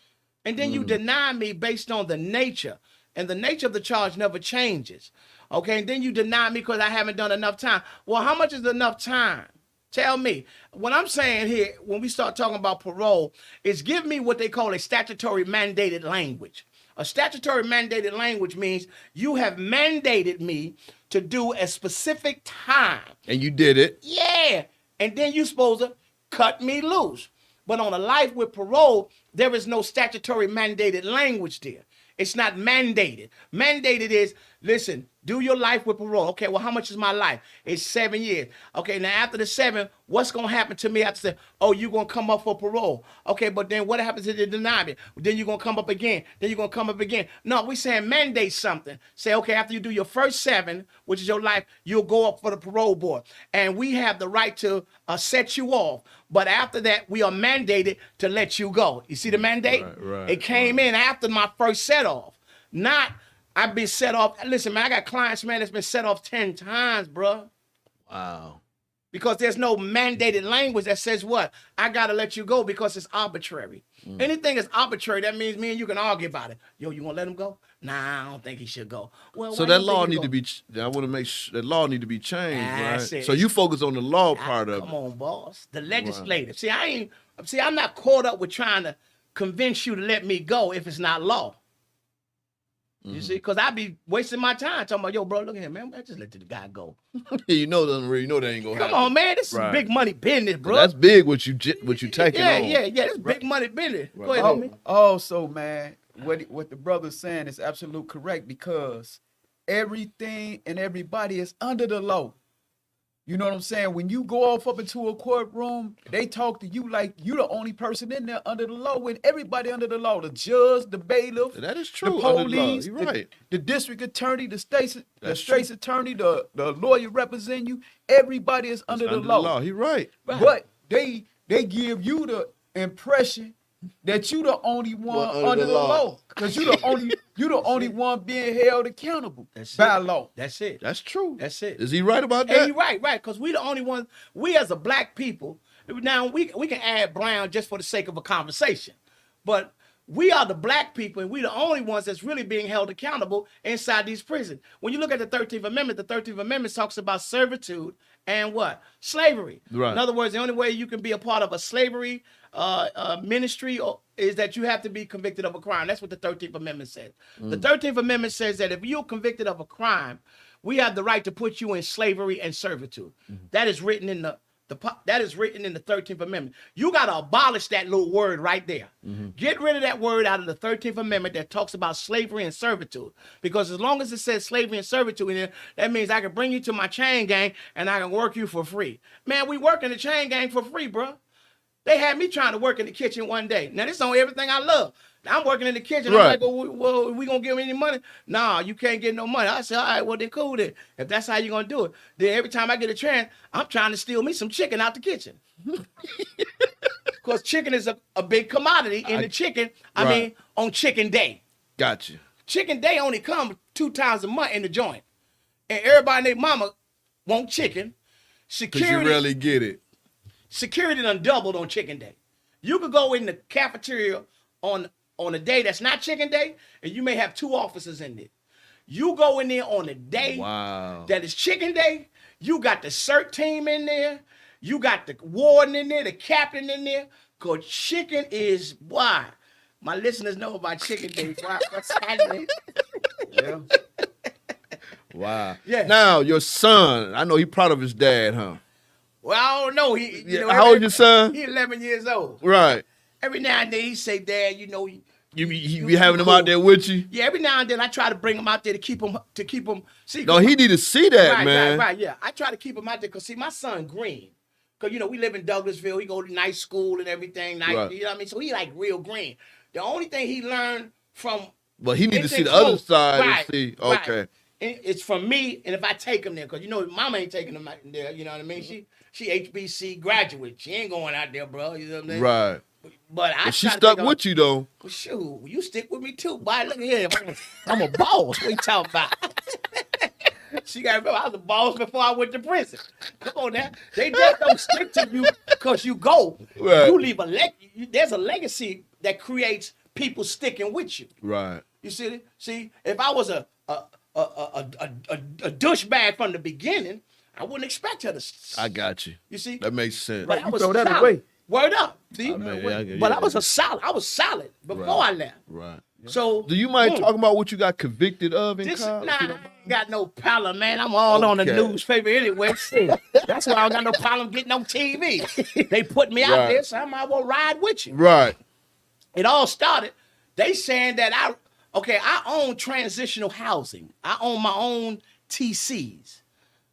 Speaker 3: And then you deny me based on the nature. And the nature of the charge never changes. Okay, and then you deny me because I haven't done enough time. Well, how much is enough time? Tell me. What I'm saying here, when we start talking about parole, is give me what they call a statutory mandated language. A statutory mandated language means you have mandated me to do a specific time.
Speaker 1: And you did it.
Speaker 3: Yeah. And then you're supposed to cut me loose. But on a life with parole, there is no statutory mandated language there. It's not mandated. Mandated is, listen, do your life with parole. Okay, well, how much is my life? It's 7 years. Okay, now after the 7, what's going to happen to me after the, oh, you're going to come up for parole. Okay, but then what happens if they deny me? Then you're going to come up again. Then you're going to come up again. No, we're saying mandate something. Say, okay, after you do your first 7, which is your life, you'll go up for the parole board. And we have the right to set you off. But after that, we are mandated to let you go. You see the mandate?
Speaker 1: Right,
Speaker 3: it came in after my first set off. Not, I've been set off. Listen, man, I got clients, man, that's been set off 10 times, bro.
Speaker 1: Wow.
Speaker 3: Because there's no mandated language that says what? I got to let you go because it's arbitrary. Anything that's arbitrary, that means me and you can argue about it. Yo, you want to let him go? Nah, I don't think he should go. Well,
Speaker 1: So
Speaker 3: why
Speaker 1: that
Speaker 3: you
Speaker 1: law
Speaker 3: think he
Speaker 1: need to
Speaker 3: go?
Speaker 1: be, I want to make sure that law need to be changed,
Speaker 3: That's
Speaker 1: right?
Speaker 3: it.
Speaker 1: So you focus on the law part of
Speaker 3: Come
Speaker 1: it.
Speaker 3: on, boss. The legislative. See, I'm not caught up with trying to convince you to let me go if it's not law. You see, because I be wasting my time talking about, yo, bro, look at him, man. I just let the guy go.
Speaker 1: You know that ain't gonna
Speaker 3: Come
Speaker 1: happen.
Speaker 3: on, man. This
Speaker 1: Right.
Speaker 3: is big money business, bro.
Speaker 1: That's big what you taking
Speaker 3: yeah,
Speaker 1: on.
Speaker 3: yeah. This big money business.
Speaker 1: Right.
Speaker 3: Go ahead,
Speaker 2: Oh,
Speaker 3: homie.
Speaker 2: also, man, what the brother's saying is absolute correct because everything and everybody is under the law. You know what I'm saying? When you go off up into a courtroom, they talk to you like you the only person in there under the law. When everybody under the law, the judge, the bailiff,
Speaker 1: That is true.
Speaker 2: the
Speaker 1: under the law.
Speaker 2: police,
Speaker 1: You're right.
Speaker 2: the district attorney, the state's
Speaker 1: That's
Speaker 2: attorney, the lawyer representing you. Everybody is under the law.
Speaker 1: He right.
Speaker 2: But they give you the impression that you the only one
Speaker 1: Well,
Speaker 2: under the law. Because you the only one being held accountable by law.
Speaker 3: That's it.
Speaker 1: That's true.
Speaker 3: That's it.
Speaker 1: Is he right about
Speaker 3: And
Speaker 1: that?
Speaker 3: you're right, because we the only ones, we as a black people, now we can add brown just for the sake of a conversation. But we are the black people, and we the only ones that's really being held accountable inside these prisons. When you look at the 13th Amendment, the 13th Amendment talks about servitude and what? Slavery.
Speaker 1: Right.
Speaker 3: In other words, the only way you can be a part of a slavery ministry is that you have to be convicted of a crime. That's what the 13th Amendment says. The 13th Amendment says that if you're convicted of a crime, we have the right to put you in slavery and servitude. That is written in the 13th Amendment. You got to abolish that little word right there. Get rid of that word out of the 13th Amendment that talks about slavery and servitude. Because as long as it says slavery and servitude in there, that means I can bring you to my chain gang and I can work you for free. Man, we work in the chain gang for free, bro. They had me trying to work in the kitchen one day. Now, this is on everything I love. I'm working in the kitchen.
Speaker 1: Right.
Speaker 3: I'm like, well, we going to give me any money? Nah, you can't get no money. I said, all right, well, then cool then. If that's how you're going to do it, then every time I get a chance, I'm trying to steal me some chicken out the kitchen. Because chicken is a big commodity in the chicken. I
Speaker 1: Right.
Speaker 3: mean, on chicken day.
Speaker 1: Gotcha.
Speaker 3: Chicken day only comes 2 times a month in the joint. And everybody and their mama want chicken.
Speaker 1: Because you rarely get it.
Speaker 3: Security done doubled on chicken day. You could go in the cafeteria on a day that's not chicken day, and you may have 2 officers in there. You go in there on a day
Speaker 1: Wow.
Speaker 3: that is chicken day, you got the CERT team in there, you got the warden in there, the captain in there, because chicken is, why? My listeners know about chicken day. What's happening?
Speaker 2: Yeah.
Speaker 1: Wow.
Speaker 3: Yeah.
Speaker 1: Now, your son, I know he proud of his dad, huh?
Speaker 3: Well, I don't know.
Speaker 1: How old your son?
Speaker 3: He's 11 years old.
Speaker 1: Right.
Speaker 3: Every now and then he say, Dad, you know,
Speaker 1: You
Speaker 3: You
Speaker 1: be having him out there with you?
Speaker 3: yeah, every now and then I try to bring him out there to keep him. See,
Speaker 1: No, he need to see that,
Speaker 3: right,
Speaker 1: man.
Speaker 3: right, yeah. I try to keep him out there because see, my son green. Because you know we live in Douglasville. He go to nice school and everything. Nice,
Speaker 1: Right.
Speaker 3: you know what I mean. So he like real green. The only thing he learned from
Speaker 1: But he need to
Speaker 3: It's
Speaker 1: see the other
Speaker 3: enclosed.
Speaker 1: side
Speaker 3: Right,
Speaker 1: and see.
Speaker 3: right.
Speaker 1: Okay.
Speaker 3: it's from me, and if I take them there, because you know mama ain't taking them out there, you know what I mean? She HBC graduate. She ain't going out there, bro. You know what I mean?
Speaker 1: Right.
Speaker 3: But
Speaker 1: she stuck with you though.
Speaker 3: Well, shoot, you stick with me too, boy. Look at here. I'm a boss. What you talking about? She got to remember, I was a boss before I went to prison. Come on now. They just don't stick to you because you go.
Speaker 1: Right.
Speaker 3: You leave there's a legacy that creates people sticking with you.
Speaker 1: Right.
Speaker 3: You see? See, if I was a douchebag from the beginning, I wouldn't expect her to.
Speaker 1: I got you.
Speaker 3: You see?
Speaker 1: That makes sense.
Speaker 3: But I was
Speaker 2: throw that
Speaker 3: solid.
Speaker 2: away.
Speaker 3: Word up. See?
Speaker 1: I mean,
Speaker 3: But I was I was solid before I left.
Speaker 1: Right.
Speaker 3: So
Speaker 1: do you mind talking about what you got convicted of in college?
Speaker 3: Nah, I ain't got no problem, man. I'm all on the newspaper anyway. That's why I don't got no problem getting on TV. They put me out there, so I might well ride with you.
Speaker 1: Right.
Speaker 3: It all started. They saying that I own transitional housing. I own my own TCs.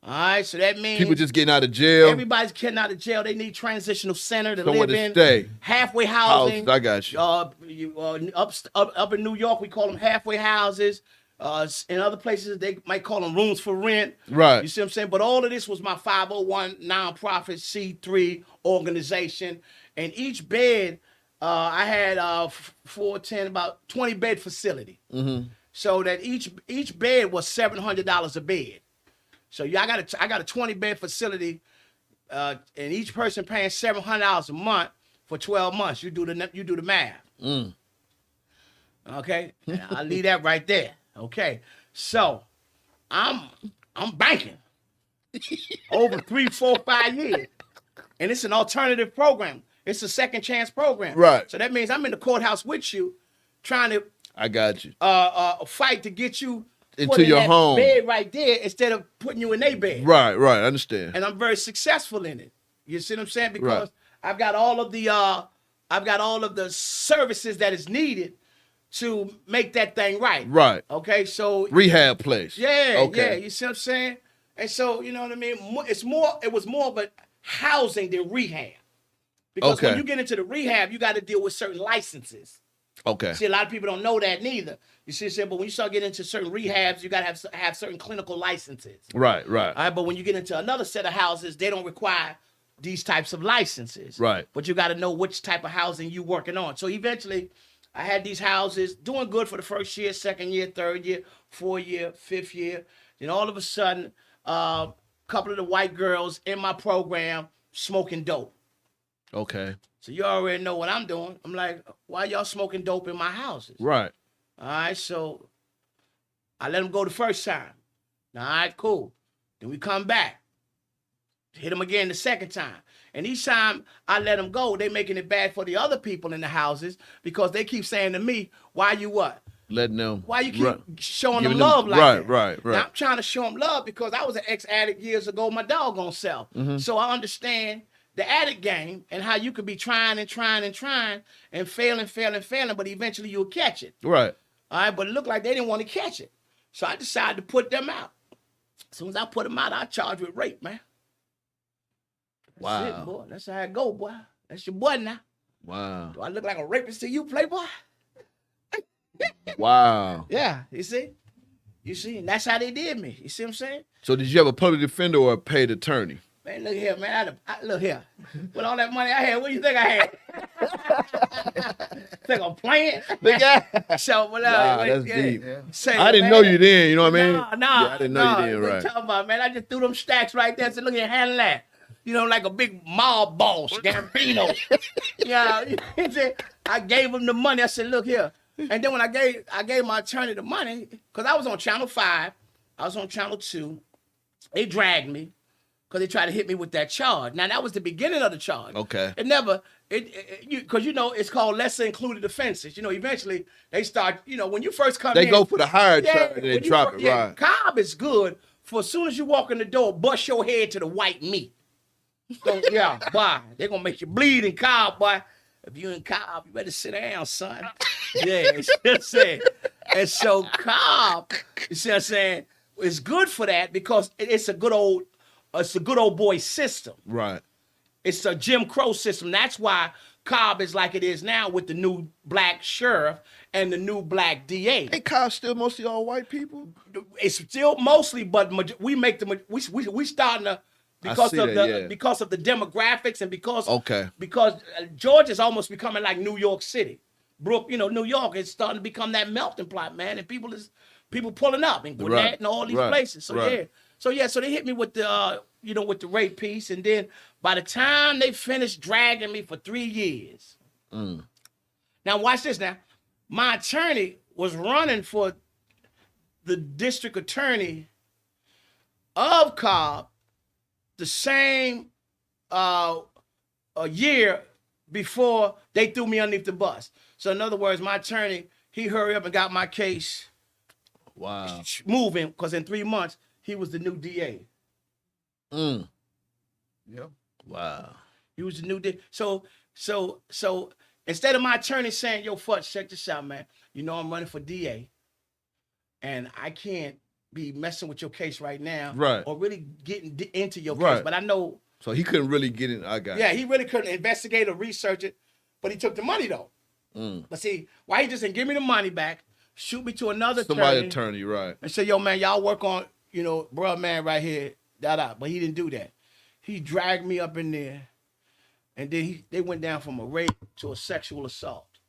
Speaker 3: All right, so that means
Speaker 1: people just getting out of jail.
Speaker 3: Everybody's getting out of jail. They need transitional center to
Speaker 1: somewhere
Speaker 3: live in.
Speaker 1: Stay.
Speaker 3: Halfway housing.
Speaker 1: I got you.
Speaker 3: Up in New York, we call them halfway houses. In other places, they might call them rooms for rent.
Speaker 1: Right.
Speaker 3: You see what I'm saying? But all of this was my 501 nonprofit C3 organization, and each bed I had 410 about 20 bed facility.
Speaker 1: Mm-hmm.
Speaker 3: So that each bed was $700 a bed. So I got a 20 bed facility, and each person paying $700 a month for 12 months. You do the math.
Speaker 1: Mm.
Speaker 3: Okay, I'll leave that right there. Okay, so I'm banking over 3, 4, 5 years, and it's an alternative program. It's a second chance program.
Speaker 1: Right.
Speaker 3: So that means I'm in the courthouse with you, trying to.
Speaker 1: I got you.
Speaker 3: Fight to get you
Speaker 1: into your home
Speaker 3: bed right there instead of putting you in their bed.
Speaker 1: Right, I understand.
Speaker 3: And I'm very successful in it. You see what I'm saying? Because I've got all of the services that is needed to make that thing right.
Speaker 1: Right.
Speaker 3: Okay, so
Speaker 1: rehab place.
Speaker 3: Yeah,
Speaker 1: okay.
Speaker 3: Yeah. You see what I'm saying? And so you know what I mean. It was more of a housing than rehab. Because when you get into the rehab, you got to deal with certain licenses.
Speaker 1: Okay.
Speaker 3: See, a lot of people don't know that neither. You see what I'm saying? But when you start getting into certain rehabs, you got to have certain clinical licenses.
Speaker 1: Right.
Speaker 3: All right, but when you get into another set of houses, they don't require these types of licenses.
Speaker 1: Right.
Speaker 3: But you got to know which type of housing you're working on. So eventually, I had these houses doing good for the first year, second year, third year, 4th year, 5th year. Then all of a sudden, a couple of the white girls in my program smoking dope.
Speaker 1: Okay.
Speaker 3: So you already know what I'm doing. I'm like, why y'all smoking dope in my houses?
Speaker 1: Right.
Speaker 3: All right, so I let them go the first time. All right, cool. Then we come back. Hit them again the second time. And each time I let them go, they making it bad for the other people in the houses because they keep saying to me, why you what?
Speaker 1: Letting them.
Speaker 3: Why you keep showing them love like that?
Speaker 1: Right.
Speaker 3: Now, I'm trying to show them love because I was an ex-addict years ago, my doggone self.
Speaker 1: Mm-hmm.
Speaker 3: So I understand the addict game and how you could be trying and failing, but eventually you'll catch it.
Speaker 1: Right.
Speaker 3: All right, but it looked like they didn't want to catch it. So I decided to put them out. As soon as I put them out, I charged with rape, man. That's it, boy. That's how it go, boy. That's your boy now.
Speaker 1: Wow.
Speaker 3: Do I look like a rapist to you, playboy?
Speaker 1: Wow.
Speaker 3: Yeah, you see? And that's how they did me. You see what I'm saying?
Speaker 1: So did you have a public defender or a paid attorney?
Speaker 3: Man, look here, man. Look here. With all that money I had, what do you think I had? Think I'm playing? So,
Speaker 1: that's deep.
Speaker 3: Yeah.
Speaker 1: I didn't know you then, you know what I mean?
Speaker 3: Nah,
Speaker 1: I didn't know you then,
Speaker 3: what
Speaker 1: right.
Speaker 3: you talking about, man? I just threw them stacks right there and said, look at handle that. You know, like a big mob boss, Gambino. Yeah, I gave him the money. I said, look here. And then when I gave my attorney the money, because I was on Channel 5, I was on Channel 2, they dragged me. Because they tried to hit me with that charge. Now, that was the beginning of the charge.
Speaker 1: Okay.
Speaker 3: Because, it's called lesser included offenses. Eventually, they start, when you first come in.
Speaker 1: They go for the higher charge and they drop it, right.
Speaker 3: Cobb is good for as soon as you walk in the door, bust your head to the white meat. So, yeah, boy, they're going to make you bleed in Cobb, boy. If you in Cobb, you better sit down, son. Yeah, it's just saying. And so Cobb, you see what I'm saying, is good for that because it's a good old boy system.
Speaker 1: Right.
Speaker 3: It's a Jim Crow system. That's why Cobb is like it is now with the new black sheriff and the new black DA.
Speaker 1: Ain't Cobb still mostly all white people?
Speaker 3: It's still mostly, but we make we starting to because of because of the demographics and because Georgia's almost becoming like New York City. New York is starting to become that melting pot, man, and people pulling up and Gwinnett and all these places. So so they hit me with the with the rape piece, and then by the time they finished dragging me for 3 years. Now watch this. Now my attorney was running for the district attorney of Cobb the same a year before they threw me underneath the bus. So in other words, my attorney, he hurried up and got my case moving, because in 3 months, he was the new DA.
Speaker 2: Yeah.
Speaker 1: Wow.
Speaker 3: He was the new DA. So instead of my attorney saying, yo, Futch, check this out, man. I'm running for DA, and I can't be messing with your case right now, or really getting into your case. But I know.
Speaker 1: So he couldn't really get in. I got it.
Speaker 3: Yeah, he really couldn't investigate or research it, but he took the money though. But see, why he just didn't give me the money back, shoot me to another
Speaker 1: attorney, right?
Speaker 3: And say, yo, man, y'all work on, bro, man, right here, But he didn't do that. He dragged me up in there, and then they went down from a rape to a sexual assault.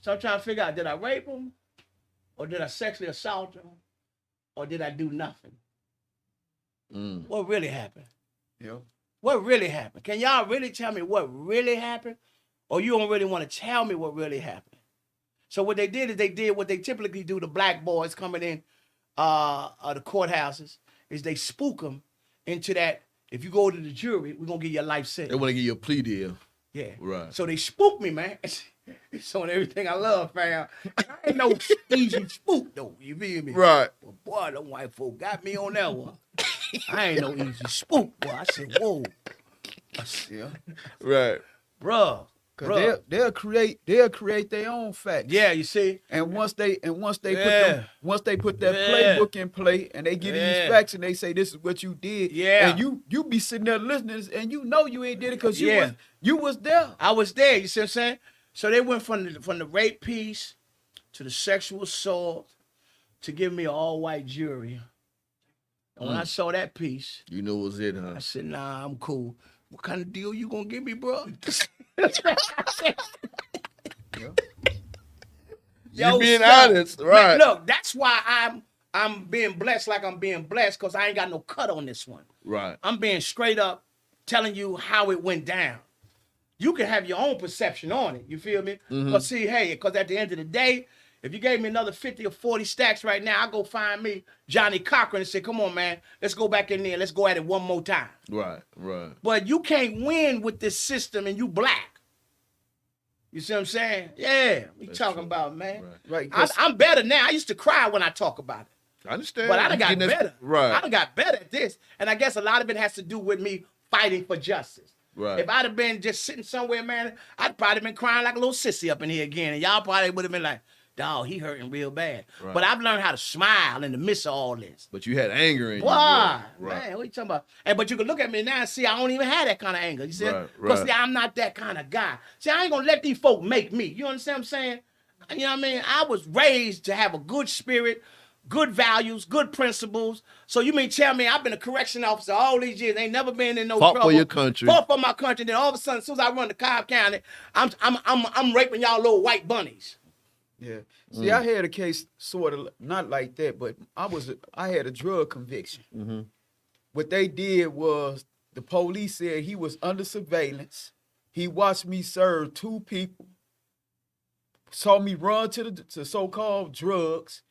Speaker 3: So I'm trying to figure out, did I rape him, or did I sexually assault him, or did I do nothing? What really happened?
Speaker 2: Yeah.
Speaker 3: What really happened? Can y'all really tell me what really happened? Or you don't really want to tell me what really happened? So what they did is they did what they typically do to black boys coming in the courthouses, is they spook them into that, if you go to the jury, we're going to give you a life sentence.
Speaker 1: They want to give you a plea deal.
Speaker 3: Yeah.
Speaker 1: Right.
Speaker 3: So they spooked me, man. It's on everything I love, fam. I ain't no easy spook, though. You feel me?
Speaker 1: Right.
Speaker 3: But boy, them white folk got me on that one. I ain't no easy spook, boy. I said, whoa.
Speaker 2: Yeah.
Speaker 1: Right.
Speaker 3: Bruh.
Speaker 2: Cause they'll create their own facts.
Speaker 3: Yeah, you see.
Speaker 2: And once they put that playbook in play, and they give you these facts, and they say this is what you did.
Speaker 3: Yeah.
Speaker 2: And you be sitting there listening, and you ain't did it because you was there.
Speaker 3: I was there. You see what I'm saying? So they went from the rape piece to the sexual assault to give me an all-white jury. And when I saw that piece,
Speaker 1: you know it was it, huh?
Speaker 3: I said, nah, I'm cool. What kind of deal you gonna give me, bro?
Speaker 1: You being honest, right?
Speaker 3: Man, look, that's why I'm being blessed like I'm being blessed, because I ain't got no cut on this one.
Speaker 1: Right.
Speaker 3: I'm being straight up telling you how it went down. You can have your own perception on it. You feel me? Because because at the end of the day, if you gave me another 50 or 40 stacks right now, I'll go find me Johnny Cochran and say, come on, man, let's go back in there. Let's go at it one more time.
Speaker 1: Right.
Speaker 3: But you can't win with this system and you black. You see what I'm saying? Yeah. We talking about, man.
Speaker 2: Right.
Speaker 3: I'm better now. I used to cry when I talk about it.
Speaker 1: I understand.
Speaker 3: But I done got better.
Speaker 1: Right.
Speaker 3: I done got better at this. And I guess a lot of it has to do with me fighting for justice.
Speaker 1: Right.
Speaker 3: If I'd have been just sitting somewhere, man, I'd probably been crying like a little sissy up in here again. And y'all probably would have been like, dog, he hurting real bad. Right. But I've learned how to smile in the midst of all this.
Speaker 1: But you had anger in you.
Speaker 3: Why?
Speaker 1: Right.
Speaker 3: Man, what you talking about? But you can look at me now and see I don't even have that kind of anger. You see? Because see, I'm not that kind of guy. See, I ain't going to let these folk make me. You understand what I'm saying? You know what I mean? I was raised to have a good spirit, good values, good principles. So you mean tell me I've been a correction officer all these years, ain't never been in no trouble.
Speaker 1: Fought for your country.
Speaker 3: Fought for my country. Then all of a sudden, as soon as I run to Cobb County, I'm raping y'all little white bunnies.
Speaker 2: Yeah. See, I had a case sort of not like that, but I had a drug conviction.
Speaker 1: Mm-hmm.
Speaker 2: What they did was the police said he was under surveillance. He watched me serve 2 people, saw me run to so-called drugs,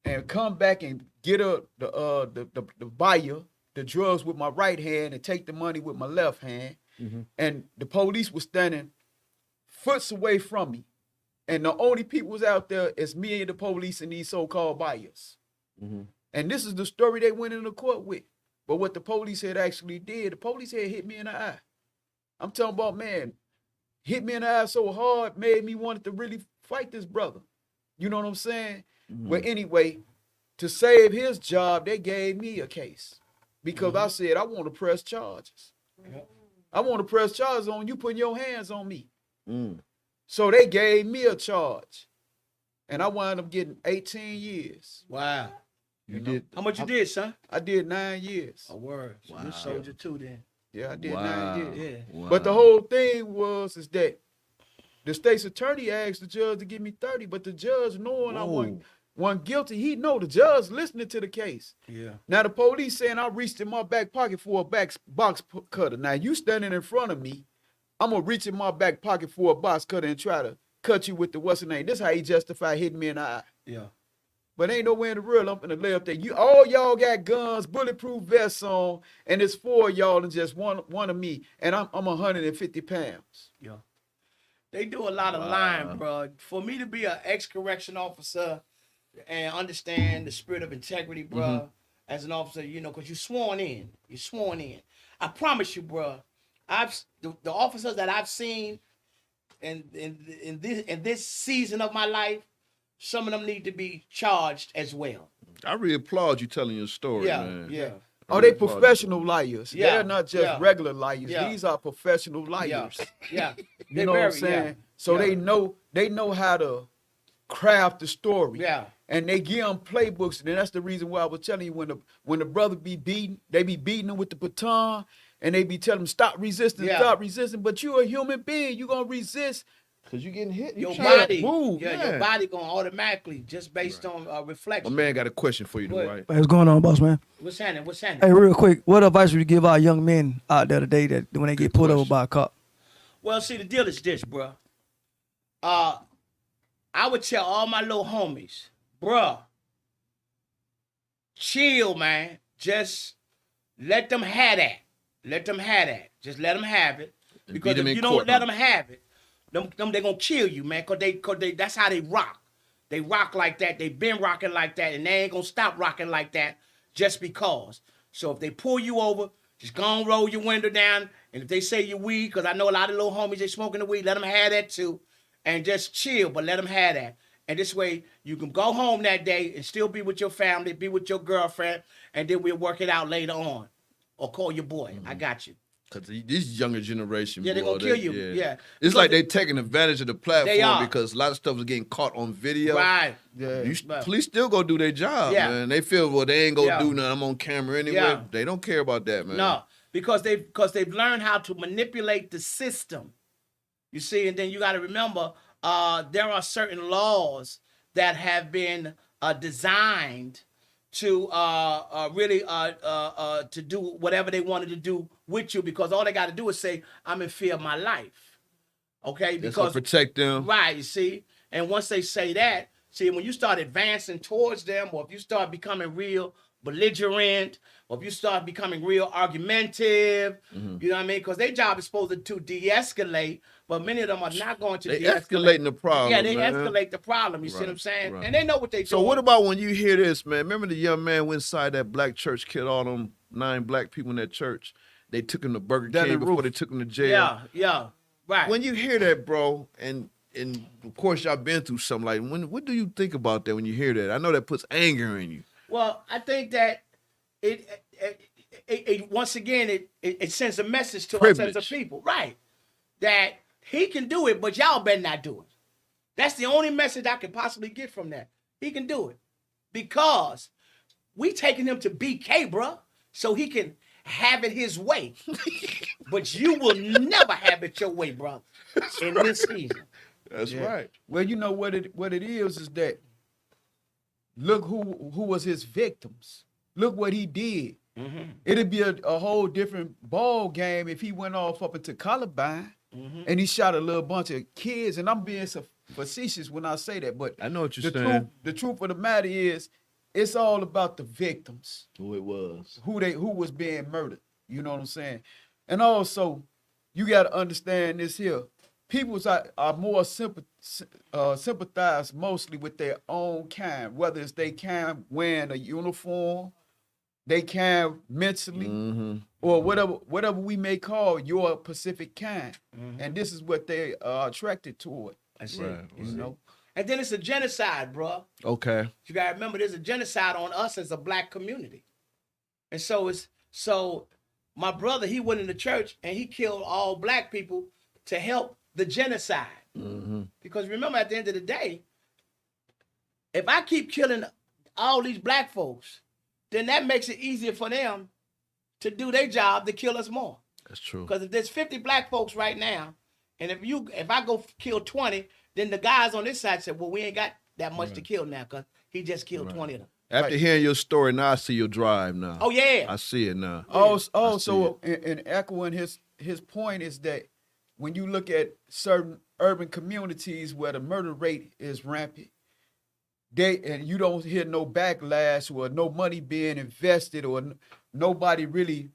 Speaker 2: and come back and get the buyer the drugs with my right hand and take the money with my left hand. Mm-hmm. And the police was standing foots away from me. And the only people was out there is me and the police and these so-called buyers. Mm-hmm. And this is the story they went into court with. But what the police had actually did, the police had hit me in the eye. I'm talking about, man, hit me in the eye so hard, made me want to really fight this brother. You know what I'm saying? Mm-hmm. Well, anyway, to save his job, they gave me a case. Because I said, I want to press charges. Mm-hmm. I want to press charges on you putting your hands on me. So they gave me a charge, and I wound up getting 18 years.
Speaker 3: Wow.
Speaker 1: You did.
Speaker 3: How much you did, son?
Speaker 2: I did 9 years.
Speaker 3: A word. So you
Speaker 1: Wow.
Speaker 3: soldier too then.
Speaker 2: Yeah, I did
Speaker 1: Wow.
Speaker 2: 9 years.
Speaker 3: Yeah.
Speaker 1: Wow.
Speaker 2: But the whole thing is that the state's attorney asked the judge to give me 30, but the judge, knowing I wasn't guilty, he know the judge listening to the case.
Speaker 3: Yeah.
Speaker 2: Now the police saying I reached in my back pocket for a box cutter. Now you standing in front of me, I'm gonna reach in my back pocket for a box cutter and try to cut you with the what's the name. This how he justify hitting me in the eye.
Speaker 3: Yeah.
Speaker 2: But ain't nowhere in the real. I'm finna lay up there. You all y'all got guns, bulletproof vests on, and it's 4 of y'all and just one of me, and I'm 150 pounds.
Speaker 3: Yeah. They do a lot of lying, bro. For me to be an ex-correction officer and understand the spirit of integrity, bro, as an officer, you know, because you're sworn in. You're sworn in. I promise you, bro, the officers that I've seen in this season of my life, some of them need to be charged as well.
Speaker 1: I really applaud you telling your story,
Speaker 3: Yeah,
Speaker 1: man.
Speaker 3: yeah.
Speaker 2: Oh, they professional liars.
Speaker 3: Yeah,
Speaker 2: They're not just
Speaker 3: yeah.
Speaker 2: regular liars.
Speaker 3: Yeah.
Speaker 2: These are professional liars.
Speaker 3: Yeah.
Speaker 2: You know what I'm saying? So they know how to craft the story.
Speaker 3: Yeah.
Speaker 2: And they give them playbooks, and that's the reason why I was telling you when the brother be beaten, they be beating him with the baton, and they be telling him stop resisting. But you're a human being, you gonna resist.
Speaker 1: Cause you getting hit,
Speaker 3: Your
Speaker 1: trying to
Speaker 3: body,
Speaker 1: move.
Speaker 3: your body gonna automatically just based on
Speaker 1: My
Speaker 3: reflection.
Speaker 1: man got a question for you,
Speaker 3: What?
Speaker 1: Dwight.
Speaker 4: What's going on, boss man?
Speaker 3: What's happening? What's
Speaker 4: Hey,
Speaker 3: happening?
Speaker 4: real quick, what advice would you give our young men out there today that when they get pulled over by a cop?
Speaker 3: Well, see, the deal is this, bro. I would tell all my little homies, bruh, chill, man. Just let them have that. Let them have that. Just let them have it.
Speaker 1: And
Speaker 3: Because
Speaker 1: beat 'em
Speaker 3: if
Speaker 1: in
Speaker 3: you
Speaker 1: court,
Speaker 3: don't let
Speaker 1: huh?
Speaker 3: them have it, them they gonna kill you, man. Cause they that's how they rock. They rock like that. They been rocking like that, and they ain't gonna stop rocking like that just because. So if they pull you over, just go and roll your window down. And if they say you weed, because I know a lot of little homies, they smoking the weed, let them have that too. And just chill, but let them have that. And this way, you can go home that day and still be with your family, be with your girlfriend, and then we'll work it out later on. Or call your boy. I got you.
Speaker 1: Cause this younger generation,
Speaker 3: Yeah, they
Speaker 1: boy,
Speaker 3: gonna kill you. Yeah.
Speaker 1: It's like they taking advantage of the
Speaker 3: They
Speaker 1: platform
Speaker 3: are.
Speaker 1: because a lot of stuff is getting caught on video.
Speaker 3: Right.
Speaker 2: Yeah.
Speaker 1: Police still go do their job,
Speaker 3: Yeah.
Speaker 1: man. They feel well they ain't gonna
Speaker 3: Yeah.
Speaker 1: do nothing. I'm on camera anyway.
Speaker 3: Yeah.
Speaker 1: They don't care about that, man.
Speaker 3: No, because they've learned how to manipulate the system. You see, and then you got to remember, there are certain laws that have been designed to really to do whatever they wanted to do with you, because all they got to do is say, "I'm in fear of my life." Okay,
Speaker 1: That's gonna
Speaker 3: because
Speaker 1: protect them.
Speaker 3: right, you see, and once they say that, see, when you start advancing towards them, or if you start becoming real belligerent, or if you start becoming real argumentative, you know what I mean? Because their job is supposed to de-escalate, but many of them are not going to
Speaker 1: They
Speaker 3: de-escalate.
Speaker 1: escalating the problem.
Speaker 3: Yeah, they
Speaker 1: man.
Speaker 3: escalate the problem. You see what I'm
Speaker 1: Right,
Speaker 3: saying?
Speaker 1: right.
Speaker 3: And they know what they do.
Speaker 1: So what about when you hear this, man? Remember the young man went inside that black church, killed all them 9 black people in that church. They took him to Burger
Speaker 2: Down
Speaker 1: King
Speaker 2: the
Speaker 1: before
Speaker 2: roof.
Speaker 1: they took him to jail.
Speaker 3: Yeah, right.
Speaker 1: When you hear that, bro, and of course y'all been through something like, what do you think about that when you hear that? I know that puts anger in you.
Speaker 3: Well, I think that it once again it sends a message to us as a people, right? That he can do it, but y'all better not do it. That's the only message I can possibly get from that. He can do it because we taking him to BK, bro, so he can have it his way. But you will never have it your way, bro, in this season.
Speaker 1: That's
Speaker 2: Yeah.
Speaker 1: right.
Speaker 2: Well, you know what it is that look who was his victims. Look what he did. It'd be a whole different ball game if he went off up into Columbine and he shot a little bunch of kids. And I'm being so facetious when I say that, but
Speaker 1: I know what you're
Speaker 2: the
Speaker 1: saying.
Speaker 2: the truth of the matter is, it's all about the victims,
Speaker 1: Who it was.
Speaker 2: who was being murdered. You know what I'm saying? And also, you got to understand this here. People are more sympathize mostly with their own kind, whether it's they kind wearing a uniform, they kind mentally, or whatever we may call your Pacific kind. And this is what they are attracted toward.
Speaker 3: That's
Speaker 1: Right,
Speaker 3: it.
Speaker 2: You know?
Speaker 3: And then it's a genocide, bro.
Speaker 1: Okay.
Speaker 3: You gotta remember, there's a genocide on us as a black community, and so my brother, he went in the church and he killed all black people to help the genocide. Because remember, at the end of the day, if I keep killing all these black folks, then that makes it easier for them to do their job to kill us more.
Speaker 1: That's true.
Speaker 3: Because if there's 50 black folks right now, and if I go kill 20, then the guys on this side said, well, we ain't got that much to kill now because he just killed 20 of them.
Speaker 1: After hearing your story, now I see your drive now.
Speaker 3: Oh, yeah.
Speaker 1: I see it now.
Speaker 2: So in echoing his point is that when you look at certain urban communities where the murder rate is rampant, and you don't hear no backlash or no money being invested or nobody really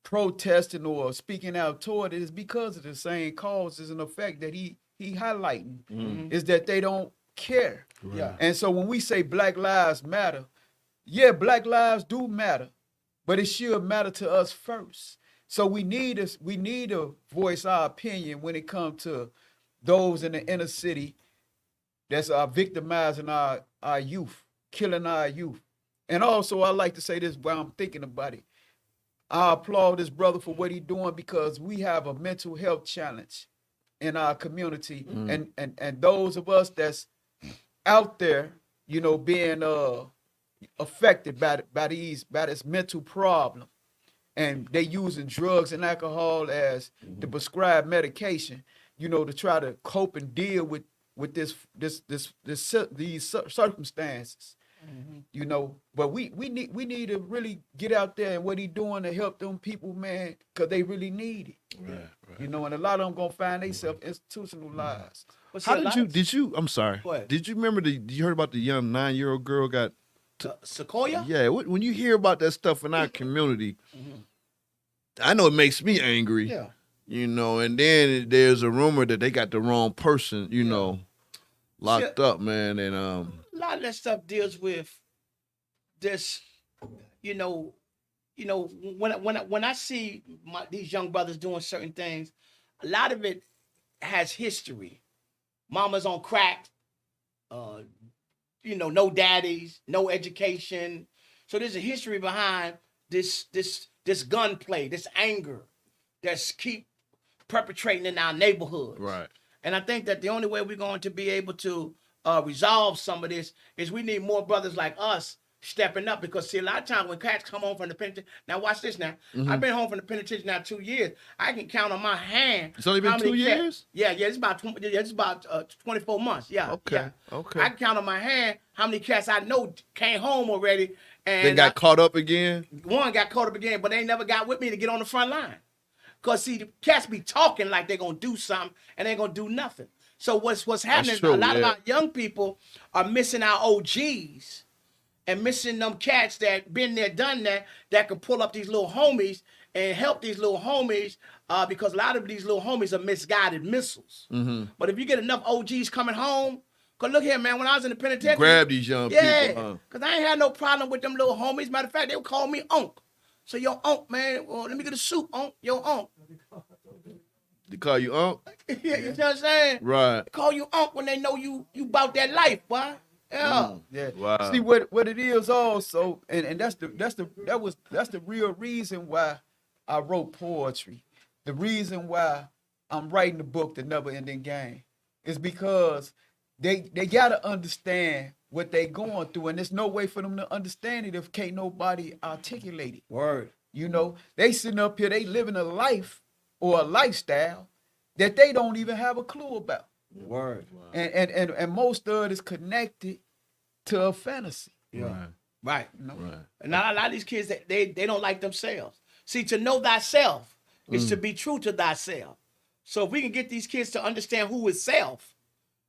Speaker 2: protesting or speaking out toward it, is because of the same causes and effect that he highlighting, is that they don't care.
Speaker 1: Right.
Speaker 3: Yeah.
Speaker 2: And so when we say Black Lives Matter, yeah, Black lives do matter, but it should matter to us first. So we need to voice our opinion when it comes to those in the inner city that's victimizing our youth, killing our youth. And also, I like to say this while I'm thinking about it. I applaud this brother for what he's doing because we have a mental health challenge in our community, and those of us that's out there, you know, being affected by this mental problem, and they using drugs and alcohol as the prescribed medication, you know, to try to cope and deal with these circumstances, you know. But we need to really get out there and what he doing to help them people, man, because they really need it.
Speaker 1: Right.
Speaker 2: You know, and a lot of them gonna find themselves institutionalized.
Speaker 3: But see,
Speaker 1: How
Speaker 3: a
Speaker 1: did
Speaker 3: lot-
Speaker 1: you, I'm sorry.
Speaker 3: Go ahead.
Speaker 1: Did you remember you heard about the young 9-year-old girl got,
Speaker 3: Sequoia?
Speaker 1: yeah, when you hear about that stuff in our community, I know it makes me angry.
Speaker 3: Yeah.
Speaker 1: You know, and then there's a rumor that they got the wrong person, you know, locked up, man. And
Speaker 3: A lot of that stuff deals with this, you know, when I see these young brothers doing certain things, a lot of it has history. Mama's on crack, you know, no daddies, no education. So there's a history behind this gunplay, this anger that's keep perpetrating in our neighborhoods.
Speaker 1: right.
Speaker 3: And I think that the only way we're going to be able to resolve some of this is we need more brothers like us stepping up. Because see, a lot of times when cats come home from the penitentiary, now watch this now. I've been home from the penitentiary now 2 years. I can count on my hand.
Speaker 1: It's only been
Speaker 3: how many
Speaker 1: 2
Speaker 3: cats-
Speaker 1: years?
Speaker 3: Yeah, it's about 24 months. Yeah.
Speaker 1: Okay,
Speaker 3: Yeah.
Speaker 1: okay.
Speaker 3: I can count on my hand how many cats I know came home already. And
Speaker 1: They got caught up again.
Speaker 3: one got caught up again, but they never got with me to get on the front line. Because, see, the cats be talking like they're going to do something, and they ain't going to do nothing. So what's happening is
Speaker 1: true,
Speaker 3: a lot of
Speaker 1: yeah.
Speaker 3: our young people are missing our OGs and missing them cats that been there, done that can pull up these little homies and help these little homies because a lot of these little homies are misguided missiles. But if you get enough OGs coming home, because look here, man, when I was in the penitentiary.
Speaker 1: Grab these young people.
Speaker 3: Yeah, because I ain't had no problem with them little homies. Matter of fact, they would call me Unc. So, yo, Unc, man, well, let me get a soup, Unc. Yo, Unc.
Speaker 1: They call you Unc?
Speaker 3: Yeah, you know what I'm saying?
Speaker 1: Right.
Speaker 3: They call you Unc when they know you about that life, boy. Yeah.
Speaker 2: Yeah.
Speaker 1: Wow.
Speaker 2: See what it is also, and that's the real reason why I wrote poetry. The reason why I'm writing the book, The Never Ending Game, is because they gotta understand what they going through, and there's no way for them to understand it if can't nobody articulate it.
Speaker 3: Word.
Speaker 2: You know, they sitting up here, they living a life or a lifestyle that they don't even have a clue about.
Speaker 3: Word.
Speaker 2: And most of it is connected to a fantasy.
Speaker 3: Yeah. Right.
Speaker 2: You know?
Speaker 1: Right.
Speaker 3: And a lot of these kids, they don't like themselves. See, to know thyself is to be true to thyself. So if we can get these kids to understand who is self,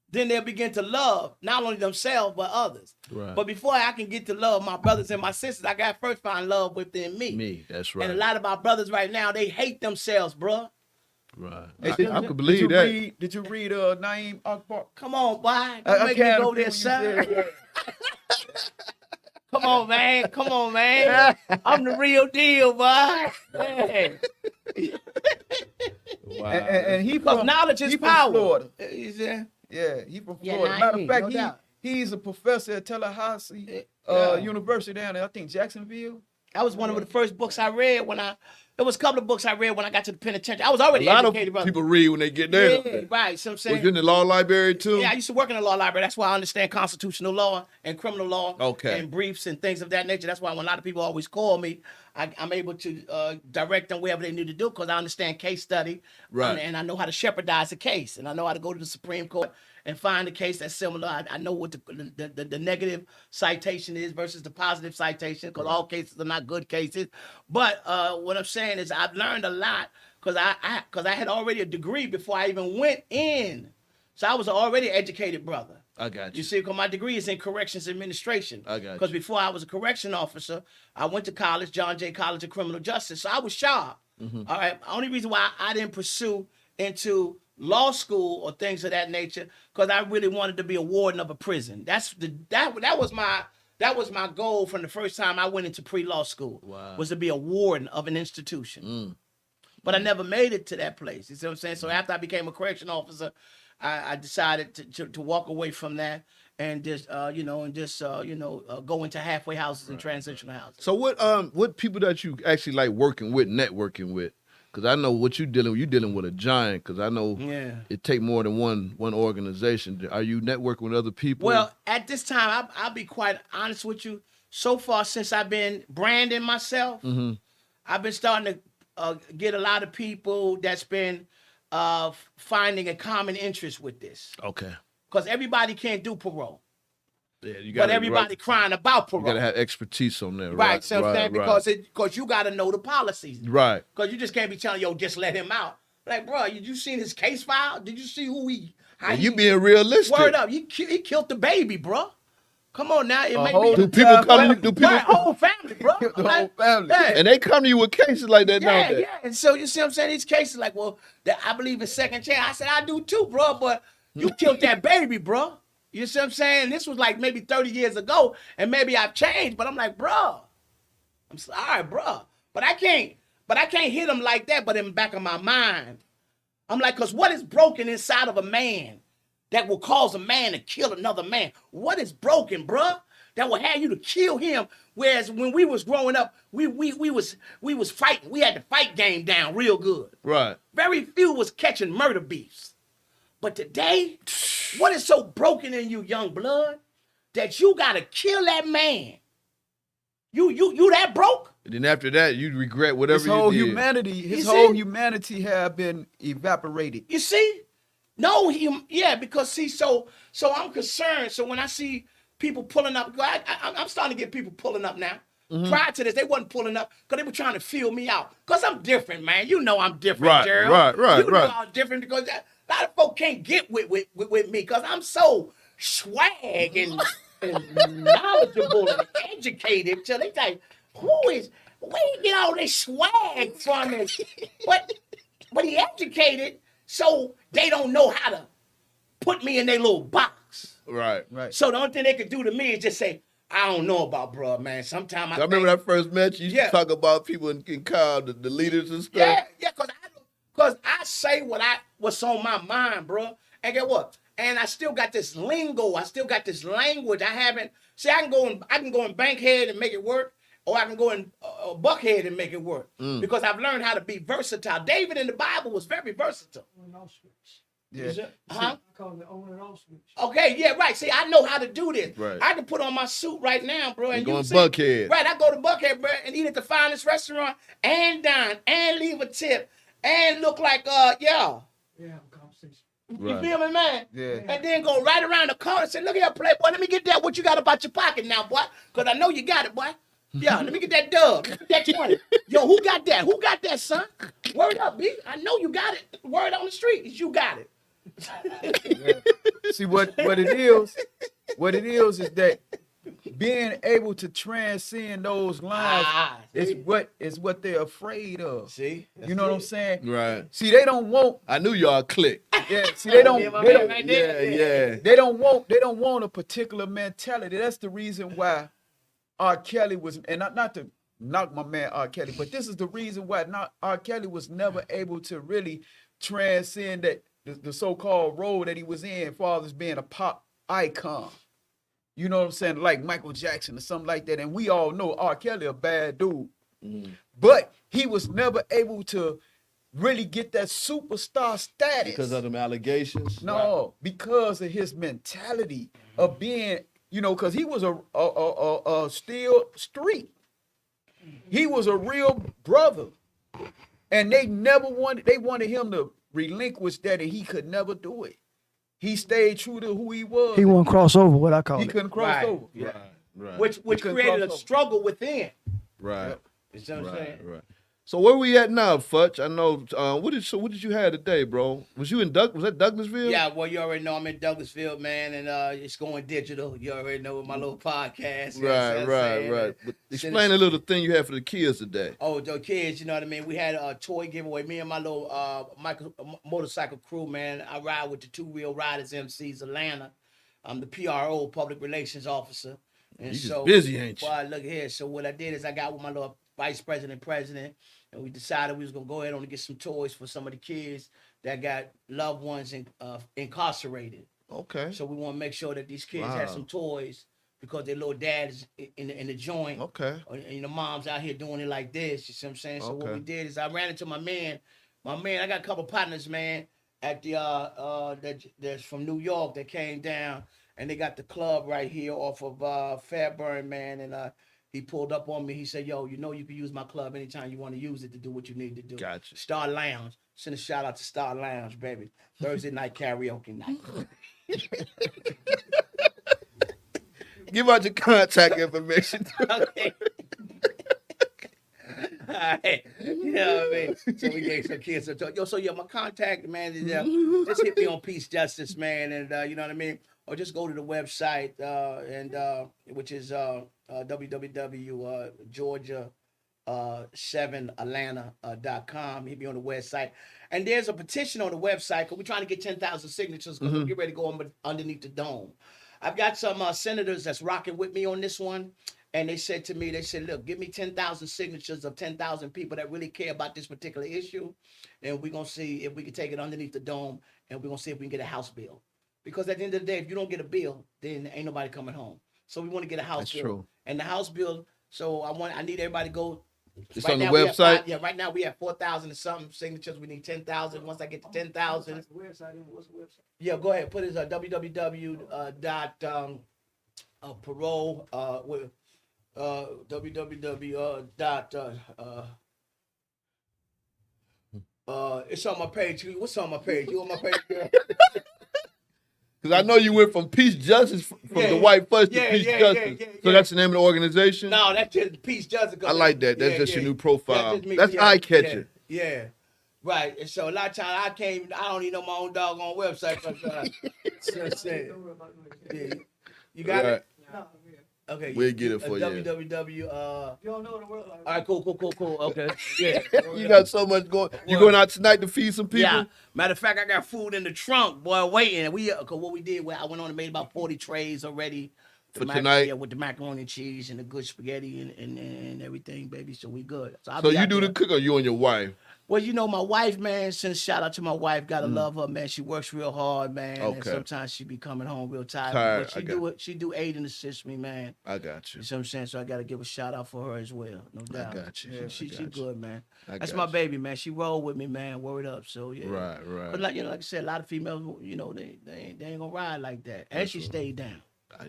Speaker 3: then they'll begin to love not only themselves, but others.
Speaker 1: Right.
Speaker 3: But before I can get to love my brothers and my sisters, I got to first find love within me.
Speaker 1: Me, that's right.
Speaker 3: And a lot of our brothers right now, they hate themselves, bruh.
Speaker 1: Right.
Speaker 2: Hey,
Speaker 1: I could believe that.
Speaker 2: Did you read Naeem Akbar?
Speaker 3: Come on, boy.
Speaker 2: I
Speaker 3: Don't make me
Speaker 2: can't
Speaker 3: go
Speaker 2: agree
Speaker 3: there,
Speaker 2: with you
Speaker 3: son.
Speaker 2: there.
Speaker 3: Come on, man. Come on, man. I'm the real deal, boy. Hey.
Speaker 1: Wow.
Speaker 2: And he
Speaker 3: Because
Speaker 2: from
Speaker 3: knowledge is
Speaker 2: he from
Speaker 3: power.
Speaker 2: Florida.
Speaker 3: You see?
Speaker 2: Yeah, he from
Speaker 3: Yeah,
Speaker 2: Florida.
Speaker 3: nah,
Speaker 2: Matter of
Speaker 3: no
Speaker 2: fact,
Speaker 3: doubt.
Speaker 2: he's a professor at Tallahassee
Speaker 3: Yeah.
Speaker 2: University down there, I think Jacksonville.
Speaker 3: That was one of the first books I read There was a couple of books I read when I got to the penitentiary. I was already
Speaker 1: A lot
Speaker 3: educated,
Speaker 1: of
Speaker 3: brother.
Speaker 1: people read when they get there.
Speaker 3: Yeah, right. So I'm saying.
Speaker 1: Was you in the law library too?
Speaker 3: Yeah, I used to work in the law library. That's why I understand constitutional law and criminal law
Speaker 1: Okay.
Speaker 3: and briefs and things of that nature. That's why when a lot of people always call me, I'm able to direct them wherever they need to do because I understand case study.
Speaker 1: Right.
Speaker 3: And I know how to shepherdize a case. And I know how to go to the Supreme Court and find a case that's similar. I know what the negative citation is versus the positive citation because all cases are not good cases. But what I'm saying is I've learned a lot because I had already a degree before I even went in. So I was already educated brother.
Speaker 1: I got you.
Speaker 3: You see, because my degree is in corrections administration.
Speaker 1: I got you.
Speaker 3: Because before I was a correction officer, I went to college, John Jay College of Criminal Justice. So I was sharp. All right. Only reason why I didn't pursue into law school or things of that nature, because I really wanted to be a warden of a prison. That was my goal from the first time I went into pre-law school.
Speaker 1: Wow.
Speaker 3: Was to be a warden of an institution. But I never made it to that place. You see what I'm saying? So after I became a correction officer, I decided to walk away from that and just go into halfway houses and transitional houses.
Speaker 1: So what people that you actually like working with, networking with? Because I know what you're dealing with a giant. Because I know it take more than one organization. Are you networking with other people?
Speaker 3: Well, at this time, I'll be quite honest with you. So far, since I've been branding myself, I've been starting to get a lot of people that's been finding a common interest with this.
Speaker 1: Okay.
Speaker 3: Because everybody can't do parole.
Speaker 1: Yeah, you
Speaker 3: But everybody crying about parole.
Speaker 1: You gotta have expertise on that,
Speaker 3: right? So
Speaker 1: right,
Speaker 3: because you gotta know the policies,
Speaker 1: right?
Speaker 3: Because you just can't be telling just let him out. Like, bro, you seen his case file? Did you see who he? How
Speaker 1: you being realistic?
Speaker 3: Word up, he killed the baby, bro. Come on now,
Speaker 1: Do people come? Do people?
Speaker 3: Right, whole family, bro.
Speaker 2: The whole family.
Speaker 3: Yeah.
Speaker 1: And they come to you with cases like that now.
Speaker 3: Yeah. And so you see what I'm saying? These cases, like, well, I believe in second chance. I said I do too, bro. But you killed that baby, bro. You see what I'm saying? This was like maybe 30 years ago, and maybe I've changed, but I'm like, bro, I'm sorry, bro. But I can't hit him like that, but in the back of my mind, I'm like, because what is broken inside of a man that will cause a man to kill another man? What is broken, bro? That will have you to kill him. Whereas when we was growing up, we was fighting. We had the fight game down real good.
Speaker 1: Right.
Speaker 3: Very few was catching murder beefs. But today, what is so broken in you, young blood, that you gotta kill that man? You that broke?
Speaker 1: And then after that, you regret whatever
Speaker 2: His whole
Speaker 1: you did.
Speaker 2: humanity, his
Speaker 3: You
Speaker 2: whole
Speaker 3: see?
Speaker 2: humanity have been evaporated.
Speaker 3: You see? No, because see, so I'm concerned. So when I see people pulling up, I'm starting to get people pulling up now. Prior to this, they wasn't pulling up because they were trying to feel me out. Because I'm different, man. You know I'm different,
Speaker 1: Right,
Speaker 3: Gerald.
Speaker 1: right.
Speaker 3: You know I'm different because a lot of folk can't get with me because I'm so swag and knowledgeable and educated. So they like, where you get all this swag from? But he educated, so they don't know how to put me in their little box.
Speaker 1: Right.
Speaker 3: So the only thing they could do to me is just say, I don't know about bruh, man. Sometimes
Speaker 1: I remember when I first met you. You used to talk about people in car, the leaders and stuff.
Speaker 3: Yeah, because I say what's on my mind, bro. And get what? And I still got this lingo. I still got this language. I can go in Bankhead and make it work, or I can go in Buckhead and make it work because I've learned how to be versatile. David in the Bible was very versatile.
Speaker 2: Yeah.
Speaker 3: Huh?
Speaker 5: I call it on and off switch.
Speaker 3: Okay, yeah, right. See, I know how to do this.
Speaker 1: Right.
Speaker 3: I can put on my suit right now, bro. And
Speaker 1: going
Speaker 3: you see,
Speaker 1: Buckhead.
Speaker 3: Right, I go to Buckhead, bro, and eat at the finest restaurant and dine and leave a tip and look like
Speaker 5: Yeah, conversation.
Speaker 3: You
Speaker 1: Right.
Speaker 3: feel me, man?
Speaker 2: Yeah.
Speaker 3: And then go right around the corner and say, look here, playboy, let me get that. What you got about your pocket now, boy? Because I know you got it, boy. Yeah, let me get that dub. Let me get that 20. Yo, who got that? Who got that, son? Word up, B. I know you got it. Word on the street is you got it.
Speaker 2: See what it is that being able to transcend those lines is what they're afraid of.
Speaker 3: See?
Speaker 2: You know what I'm saying?
Speaker 1: Right.
Speaker 2: See, they don't want.
Speaker 1: I knew y'all clicked.
Speaker 2: Yeah. See, they don't.
Speaker 3: Yeah, my
Speaker 2: They
Speaker 3: man
Speaker 2: don't,
Speaker 3: right there.
Speaker 1: Yeah.
Speaker 2: they don't want. They don't want a particular mentality. That's the reason why R. Kelly was, and not to knock my man R. Kelly, but this is the reason why R. Kelly was never able to really transcend that the so-called role that he was in, as far as being a pop icon. you know what I'm saying, like Michael Jackson or something like that. And we all know R. Kelly a bad dude. But he was never able to really get that superstar status.
Speaker 1: Because of them allegations.
Speaker 2: No, because of his mentality of being, you know, because he was a still street. He was a real brother. And they wanted him to relinquish that, and he could never do it. He stayed true to who he was.
Speaker 4: He won't cross over, what I call
Speaker 2: He
Speaker 4: it.
Speaker 2: couldn't cross over.
Speaker 3: Yeah.
Speaker 1: Right.
Speaker 3: Which
Speaker 2: couldn't
Speaker 3: created a
Speaker 2: cross over.
Speaker 3: struggle within.
Speaker 1: Right.
Speaker 3: You see what I'm saying?
Speaker 1: Right. So where we at now, Futch? I know. What did you have today, bro? Was you in Was that Douglasville?
Speaker 3: Yeah, well, you already know I'm in Douglasville, man, and it's going digital. You already know with my little podcast. You know what I'm saying?
Speaker 1: Right. But explain a little thing you had for the kids today.
Speaker 3: Oh, the kids, you know what I mean? We had a toy giveaway. Me and my little motorcycle crew, man. I ride with the Two Wheel Riders MCs Atlanta. I'm the PRO, Public Relations Officer. And
Speaker 1: You just busy, ain't you?
Speaker 3: Well, look here. So what I did is I got with my little vice president, and we decided we was gonna go ahead and get some toys for some of the kids that got loved ones incarcerated.
Speaker 1: Okay.
Speaker 3: So we want to make sure that these kids have some toys because their little dad is in the joint.
Speaker 1: Okay.
Speaker 3: And the mom's out here doing it like this. You see what I'm saying? So what
Speaker 1: Okay.
Speaker 3: we did is I ran into my man. I got a couple partners, man, at the that's from New York that came down, and they got the club right here off of Fairburn, man, and he pulled up on me. He said, yo, you know you can use my club anytime you want to use it to do what you need to do.
Speaker 1: Gotcha.
Speaker 3: Star Lounge. Send a shout out to Star Lounge, baby. Thursday night karaoke night.
Speaker 1: Give out your contact information.
Speaker 3: Okay. All right. You know what I mean? So we gave some kids some talk. Yo, so yeah, my contact, man, is just hit me on Peace Justice, man, and you know what I mean? Or just go to the website, which is www.georgia7atlanta.com. Hit me on the website. And there's a petition on the website because we're trying to get 10,000 signatures because we're getting ready to go underneath the dome. I've got some senators that's rocking with me on this one. And they said to me, look, give me 10,000 signatures of 10,000 people that really care about this particular issue. And we're going to see if we can take it underneath the dome. And we're going to see if we can get a House bill. Because at the end of the day, if you don't get a bill, then ain't nobody coming home. So we want to get a House bill.
Speaker 1: True.
Speaker 3: And the House bill, so I need everybody to go.
Speaker 1: It's
Speaker 3: right
Speaker 1: on the
Speaker 3: now we have
Speaker 1: website?
Speaker 3: right now we have 4,000 and something signatures. We need 10,000. Once I get to 10,000.
Speaker 5: What's the website?
Speaker 3: Yeah, go ahead. Put it as parole with it's on my page. What's on my page? You on my page?
Speaker 1: Because I know you went from Peace Justice from the White Fudge to Peace Justice. So that's the name of the organization?
Speaker 3: No, that's just Peace Justice.
Speaker 1: I like that. That's just your new profile.
Speaker 3: That's, just me.
Speaker 1: That's eye-catching.
Speaker 3: Yeah. Right. And so a lot of times I don't even know my own doggone website. You got it?
Speaker 5: No,
Speaker 3: Okay.
Speaker 1: We'll get it for you.
Speaker 3: www.
Speaker 5: you don't know the word.
Speaker 3: All right, cool. Okay. Yeah.
Speaker 1: You got so much going. You going out tonight to feed some people?
Speaker 3: Yeah. Matter of fact, I got food in the trunk, boy, waiting. And cause what we did, I went on and made about 40 trays already.
Speaker 1: For tonight?
Speaker 3: Yeah, with the macaroni and cheese and the good spaghetti and everything, baby. So we good.
Speaker 1: So you do the cook or you and your wife?
Speaker 3: Well, you know, my wife, man, send a shout out to my wife. Gotta love her, man. She works real hard, man. And
Speaker 1: Okay.
Speaker 3: sometimes she be coming home real tired.
Speaker 1: Tired,
Speaker 3: But she do aid and assist me, man.
Speaker 1: I got you.
Speaker 3: You see what I'm saying? So I gotta give a shout out for her as well. No doubt.
Speaker 1: got you.
Speaker 3: Yeah,
Speaker 1: I
Speaker 3: she
Speaker 1: got you.
Speaker 3: good, man.
Speaker 1: I
Speaker 3: That's
Speaker 1: got
Speaker 3: my
Speaker 1: you.
Speaker 3: baby, man. She roll with me, man. Word up. So yeah.
Speaker 1: Right.
Speaker 3: But like I said, a lot of females, you know, they ain't gonna ride like that. And she stayed down.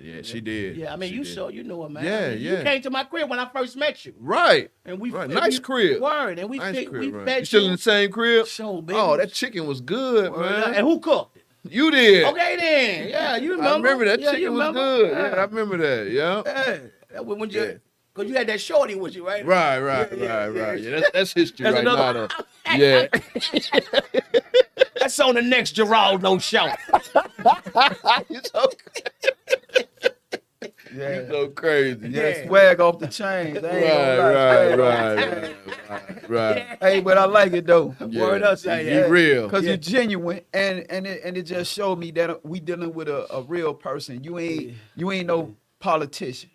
Speaker 1: Yeah, she did.
Speaker 3: Yeah, I mean,
Speaker 1: She
Speaker 3: you
Speaker 1: did.
Speaker 3: saw, you know her, man.
Speaker 1: Yeah,
Speaker 3: I mean,
Speaker 1: yeah.
Speaker 3: You came to my crib when I first met you,
Speaker 1: Right.
Speaker 3: and we
Speaker 1: Right. Nice crib.
Speaker 3: Word, and we
Speaker 1: Nice
Speaker 3: fed
Speaker 1: crib, you still in the same crib?
Speaker 3: show, baby.
Speaker 1: Oh, that chicken was good,
Speaker 3: Word up.
Speaker 1: man.
Speaker 3: And who cooked it?
Speaker 1: You did.
Speaker 3: Okay, then. Yeah, you remember?
Speaker 1: I remember that
Speaker 3: Yeah, you
Speaker 1: chicken was
Speaker 3: remember?
Speaker 1: good. Yeah, I remember that. Yeah.
Speaker 3: Yeah. When you,
Speaker 1: Yeah.
Speaker 3: Cause you had that shorty with you, right?
Speaker 1: Right.
Speaker 3: Yeah.
Speaker 1: Yeah, that's history
Speaker 3: That's
Speaker 1: right now.
Speaker 3: another-
Speaker 1: Though. Yeah.
Speaker 3: That's on the next Geraldo show.
Speaker 1: You so crazy.
Speaker 2: Yeah, swag off the chains. I ain't gonna lie, swag.
Speaker 1: Right.
Speaker 2: Hey, but I like it though.
Speaker 1: Yeah.
Speaker 3: Word up,
Speaker 1: You
Speaker 3: yeah.
Speaker 1: real.
Speaker 2: Cause you're genuine, and it just showed me that we dealing with a real person. You ain't no politician.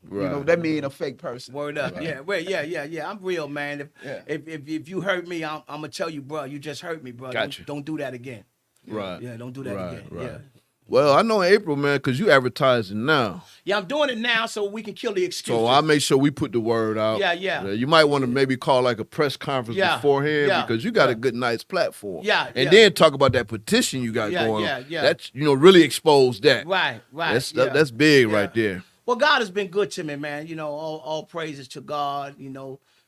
Speaker 1: Right.
Speaker 2: You know that mean a fake person.
Speaker 3: Word up, yeah, well, yeah. I'm real, man.
Speaker 2: Yeah.
Speaker 3: If you hurt me, I'm gonna tell you, bro. You just hurt me, bro.
Speaker 1: Got you.
Speaker 3: Don't do that again.
Speaker 1: Right.
Speaker 3: Yeah, don't do that
Speaker 1: Right,
Speaker 3: again.
Speaker 1: right.
Speaker 3: Yeah.
Speaker 1: Well, I know April, man, because you advertising now.
Speaker 3: Yeah, I'm doing it now so we can kill the excuses.
Speaker 1: So I'll make sure we put the word out.
Speaker 3: Yeah.
Speaker 1: You might want to maybe call like a press conference beforehand because you got a good, nice platform. And then talk about that petition you got going on. That's, really expose that.
Speaker 3: Right.
Speaker 1: That's big right there.
Speaker 3: Well, God has been good to me, man. All praises to God.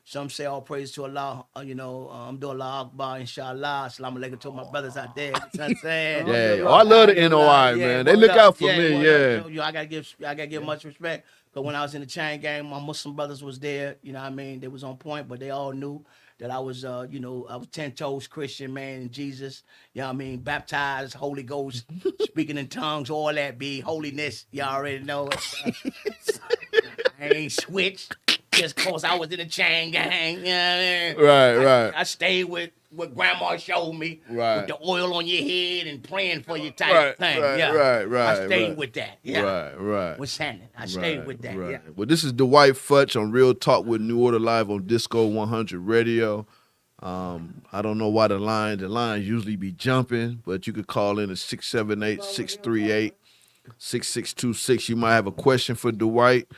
Speaker 3: Some say all praise to Allah. Alhamdulillah, Akbar, Inshallah. Assalamu alaikum to my brothers out there. You know what I'm saying?
Speaker 1: I love the NOI, man. They look out for me.
Speaker 3: I gotta give much respect. But when I was in the chain gang, my Muslim brothers was there. You know what I mean? They was on point, but they all knew that I was, I was 10 toes Christian, man, in Jesus. You know what I mean? Baptized, Holy Ghost, speaking in tongues, all that be holiness. You already know it. I ain't switched just cause I was in the chain gang. You know what I mean?
Speaker 1: Right.
Speaker 3: I stayed with what grandma showed me.
Speaker 1: Right.
Speaker 3: With the oil on your head and praying for you type thing.
Speaker 1: Right.
Speaker 3: I stayed with that. Yeah.
Speaker 1: Right.
Speaker 3: What's happening? I stayed with that.
Speaker 1: Right.
Speaker 3: Yeah.
Speaker 1: Well, this is Dwight Futch on Real Talk with New Order Live on DISCO100 Radio. I don't know why the lines usually be jumping, but you could call in at 678-638-6626. You might have a question for Dwight,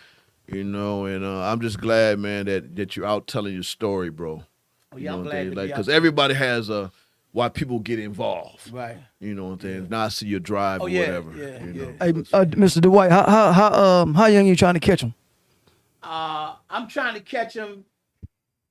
Speaker 1: and I'm just glad, man, that you're out telling your story, bro.
Speaker 3: Oh, yeah, I'm glad to be out.
Speaker 1: Because everybody has why people get involved.
Speaker 3: Right.
Speaker 1: You know what I'm saying? Now I see your drive or whatever.
Speaker 4: Hey, Mr. Dwight, how young you trying to catch him?
Speaker 3: I'm trying to catch him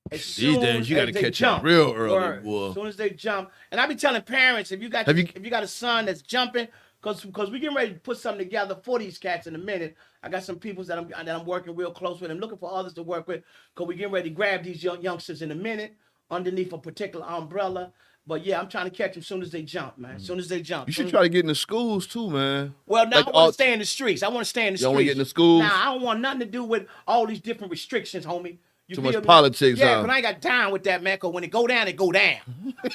Speaker 3: as
Speaker 1: These
Speaker 3: soon
Speaker 1: days
Speaker 3: as
Speaker 1: you gotta
Speaker 3: they
Speaker 1: catch
Speaker 3: jump.
Speaker 1: them real early,
Speaker 3: Word.
Speaker 1: boy.
Speaker 3: As soon as they jump, and I be telling parents, if you got a son that's jumping, because we getting ready to put something together for these cats in a minute. I got some people that I'm working real close with. I'm looking for others to work with because we getting ready to grab these youngsters in a minute underneath a particular umbrella. But yeah, I'm trying to catch them as soon as they jump, man. As soon as they jump.
Speaker 1: You should try to get in the schools too, man.
Speaker 3: Well, now I want to stay in the streets. I want to stay in the streets.
Speaker 1: You don't want to get in the schools?
Speaker 3: Nah, I don't want nothing to do with all these different restrictions, homie.
Speaker 1: Too much politics,
Speaker 3: Yeah, but I ain't got time with that, man, because when it go down, it go down.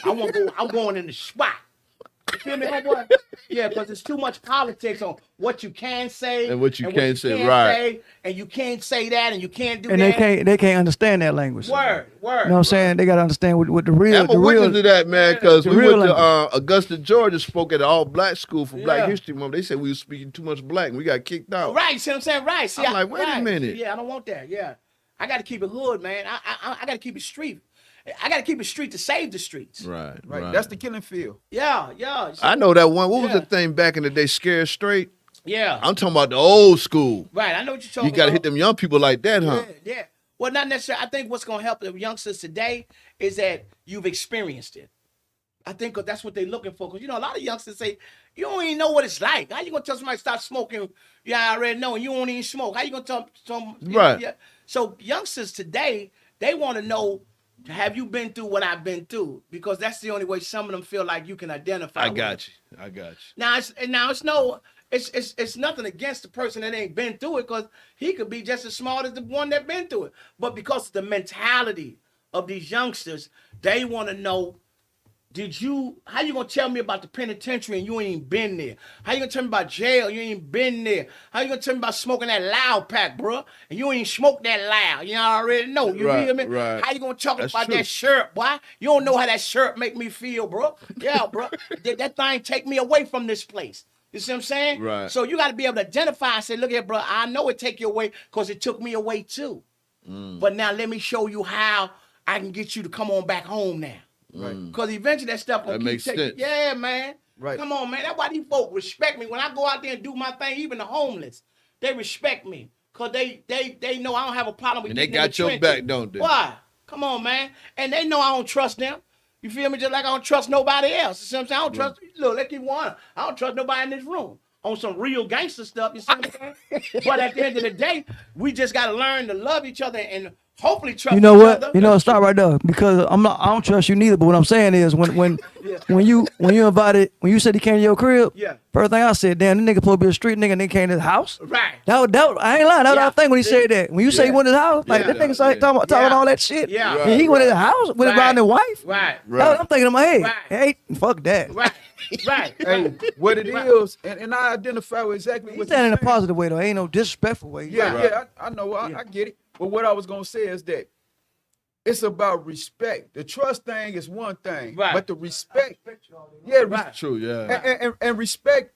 Speaker 3: I'm going in the spot. You feel me, homeboy? Yeah, because there's too much politics on what you can say
Speaker 1: and what you can't say, right?
Speaker 3: And you can't say that, and you can't do
Speaker 4: and
Speaker 3: that.
Speaker 4: And they can't understand that language.
Speaker 3: Word.
Speaker 4: You know what I'm saying? They got to understand what the real.
Speaker 1: I'm a witness to that, man, because we went to Augusta, Georgia, spoke at an all-black school for Black History Month. They said we were speaking too much black, and we got kicked out.
Speaker 3: Right, see what I'm saying? Right. See,
Speaker 1: I'm like, wait a minute.
Speaker 3: Yeah, I don't want that. Yeah, I got to keep it hood, man. I got to keep it street. I got to keep it street to save the streets.
Speaker 1: Right.
Speaker 2: That's the killing field.
Speaker 3: Yeah.
Speaker 1: I know that one. What was the thing back in the day? Scared Straight?
Speaker 3: Yeah.
Speaker 1: I'm talking about the old school.
Speaker 3: Right. I know what you're talking about.
Speaker 1: You got to hit them young people like that, huh?
Speaker 3: Yeah. Well, not necessarily. I think what's going to help the youngsters today is that you've experienced it. I think that's what they're looking for. Because, a lot of youngsters say, you don't even know what it's like. How you going to tell somebody to stop smoking? You already know, and you don't even smoke. How you going to tell some?
Speaker 1: Right.
Speaker 3: Yeah. So youngsters today, they want to know, have you been through what I've been through? Because that's the only way some of them feel like you can identify.
Speaker 1: I got you.
Speaker 3: Now it's nothing against the person that ain't been through it, because he could be just as smart as the one that been through it. But because of the mentality of these youngsters, they want to know, how you gonna tell me about the penitentiary and you ain't been there? How you gonna tell me about jail? You ain't been there. How you gonna tell me about smoking that loud pack, bro? And you ain't smoked that loud. You already know. You hear me?
Speaker 1: Right.
Speaker 3: How you gonna talk about that shirt, boy? You don't know how that shirt make me feel, bro. Yeah, bro. that thing take me away from this place. You see what I'm saying?
Speaker 1: Right.
Speaker 3: So you got to be able to identify and say, look here, bro, I know it take you away because it took me away too. But now let me show you how I can get you to come on back home now. Right. Because eventually that stuff will
Speaker 1: makes sense.
Speaker 3: Yeah, man.
Speaker 2: Right.
Speaker 3: Come on, man. That's why these folk respect me. When I go out there and do my thing, even the homeless, they respect me. Because they know I don't have a problem with
Speaker 1: and they
Speaker 3: getting in
Speaker 1: got
Speaker 3: the
Speaker 1: your
Speaker 3: trenches.
Speaker 1: back, don't they?
Speaker 3: Why? Come on, man. And they know I don't trust them. You feel me? Just like I don't trust nobody else. You see what I'm saying? I don't trust, look, let's keep one. I don't trust nobody in this room on some real gangster stuff. You see what I'm saying? But at the end of the day, we just got to learn to love each other and hopefully trust each other.
Speaker 4: Stop right there, because I don't trust you neither. But what I'm saying is, when you said he came to your crib, first thing I said, damn, this nigga supposed to be a street nigga, and they came to his house.
Speaker 3: Right.
Speaker 4: That I ain't lying. That was our thing when he said that. When you say he went to his house, like that nigga started talking all that shit.
Speaker 3: Yeah.
Speaker 4: And he went to the house with around his wife.
Speaker 3: Right.
Speaker 4: I'm thinking in my head,
Speaker 3: Right.
Speaker 4: hey, fuck that.
Speaker 3: Right. Right.
Speaker 2: Hey, what it is, and I identify with exactly
Speaker 4: He's
Speaker 2: what
Speaker 4: saying in
Speaker 2: you're
Speaker 4: a positive way though. Ain't no disrespectful way.
Speaker 2: Yeah, I know. I get it. But what I was gonna say is that it's about respect. The trust thing is one thing,
Speaker 3: right,
Speaker 2: but the respect,
Speaker 5: Right.
Speaker 1: True, yeah.
Speaker 2: And respect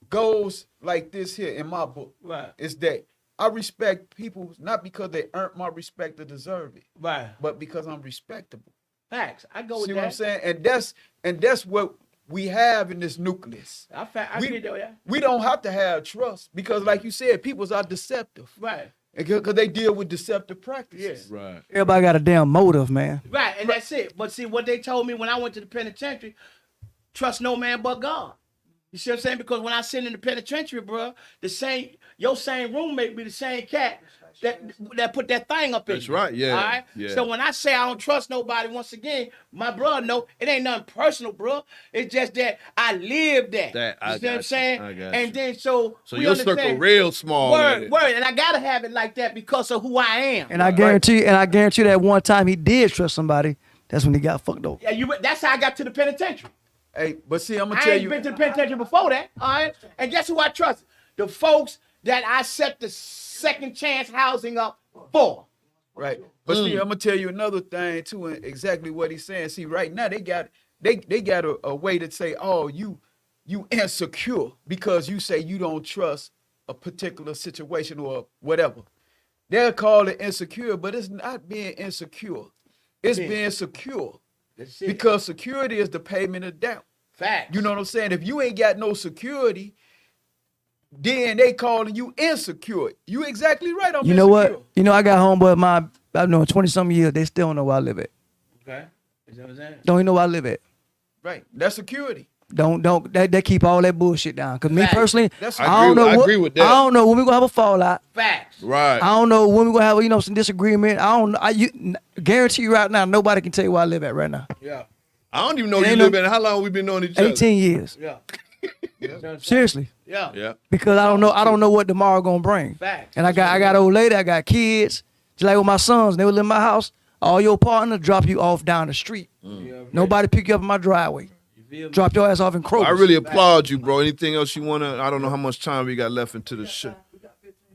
Speaker 2: goes like this here in my book.
Speaker 3: Right.
Speaker 2: Is that I respect people not because they earned my respect or deserve it,
Speaker 3: Right.
Speaker 2: but because I'm respectable.
Speaker 3: Facts. I go with
Speaker 2: See
Speaker 3: that.
Speaker 2: what I'm saying? And that's what we have in this nucleus.
Speaker 3: I
Speaker 2: We-
Speaker 3: get that. Yeah.
Speaker 2: We don't have to have trust because, like you said, peoples are deceptive.
Speaker 3: Right.
Speaker 2: Because they deal with deceptive practices.
Speaker 1: Right.
Speaker 4: Everybody got a damn motive, man.
Speaker 3: Right, and that's it. But see, what they told me when I went to the penitentiary, trust no man but God. You see what I'm saying? Because when I sit in the penitentiary, bro, your same roommate be the same cat that put that thing up in
Speaker 1: That's
Speaker 3: you.
Speaker 1: right, yeah,
Speaker 3: All right?
Speaker 1: yeah.
Speaker 3: So when I say I don't trust nobody, once again, my brother know it ain't nothing personal, bro. It's just that I live that.
Speaker 1: That, I
Speaker 3: you see what
Speaker 1: got
Speaker 3: I'm
Speaker 1: you,
Speaker 3: saying?
Speaker 1: I got
Speaker 3: And
Speaker 1: you.
Speaker 3: then so we
Speaker 1: your circle
Speaker 3: understand-
Speaker 1: real small. ain't it?
Speaker 3: Word, and I gotta have it like that because of who I am.
Speaker 4: And I guarantee that one time he did trust somebody, that's when he got fucked over.
Speaker 3: Yeah, that's how I got to the penitentiary.
Speaker 2: Hey, but see, I'm gonna
Speaker 3: I
Speaker 2: tell
Speaker 3: ain't
Speaker 2: you.
Speaker 3: been to the penitentiary before that, all right? And guess who I trust? The folks that I set the second chance housing up for.
Speaker 2: Right. But see, I'm gonna tell you another thing too, and exactly what he's saying. See, right now they got a way to say, oh, you insecure because you say you don't trust a particular situation or whatever. They'll call it insecure, but it's not being insecure. It's
Speaker 3: Yeah.
Speaker 2: being secure.
Speaker 3: That's it.
Speaker 2: Because security is the payment of doubt.
Speaker 3: Facts.
Speaker 2: You know what I'm saying? If you ain't got no security, then they calling you insecure. You exactly right. I'm
Speaker 4: You know
Speaker 2: insecure.
Speaker 4: what? You know, I got homeboy I've known 20-something years. They still don't know where I live at.
Speaker 3: Okay. Is that what I'm saying?
Speaker 4: Don't even know where I live at.
Speaker 2: Right. That's security.
Speaker 4: They keep all that bullshit down. Cause me
Speaker 3: Facts.
Speaker 4: personally,
Speaker 2: That's-
Speaker 4: I don't
Speaker 1: I
Speaker 4: know.
Speaker 1: agree with that.
Speaker 4: I don't know when we gonna have a fallout.
Speaker 3: Facts.
Speaker 1: Right.
Speaker 4: I don't know when we gonna have some disagreement. I don't. Guarantee you right now, nobody can tell you where I live at right now.
Speaker 3: Yeah.
Speaker 1: I don't even know
Speaker 4: Ain't
Speaker 1: you
Speaker 4: no-
Speaker 1: live in. How long we been knowing each other?
Speaker 4: 18 years.
Speaker 3: Yeah.
Speaker 4: Seriously,
Speaker 3: Yeah.
Speaker 1: Yeah.
Speaker 4: because I don't know what tomorrow gonna bring.
Speaker 3: Facts.
Speaker 4: And I got old lady. I got kids. Just like with my sons, they would live in my house. All your partner drop you off down the street.
Speaker 3: Yeah.
Speaker 4: Nobody pick you up in my driveway.
Speaker 3: You feel me?
Speaker 4: Drop your ass off in Kroger's.
Speaker 1: I really applaud you, bro. Anything else you wanna? I don't know how much time we got left into the show. We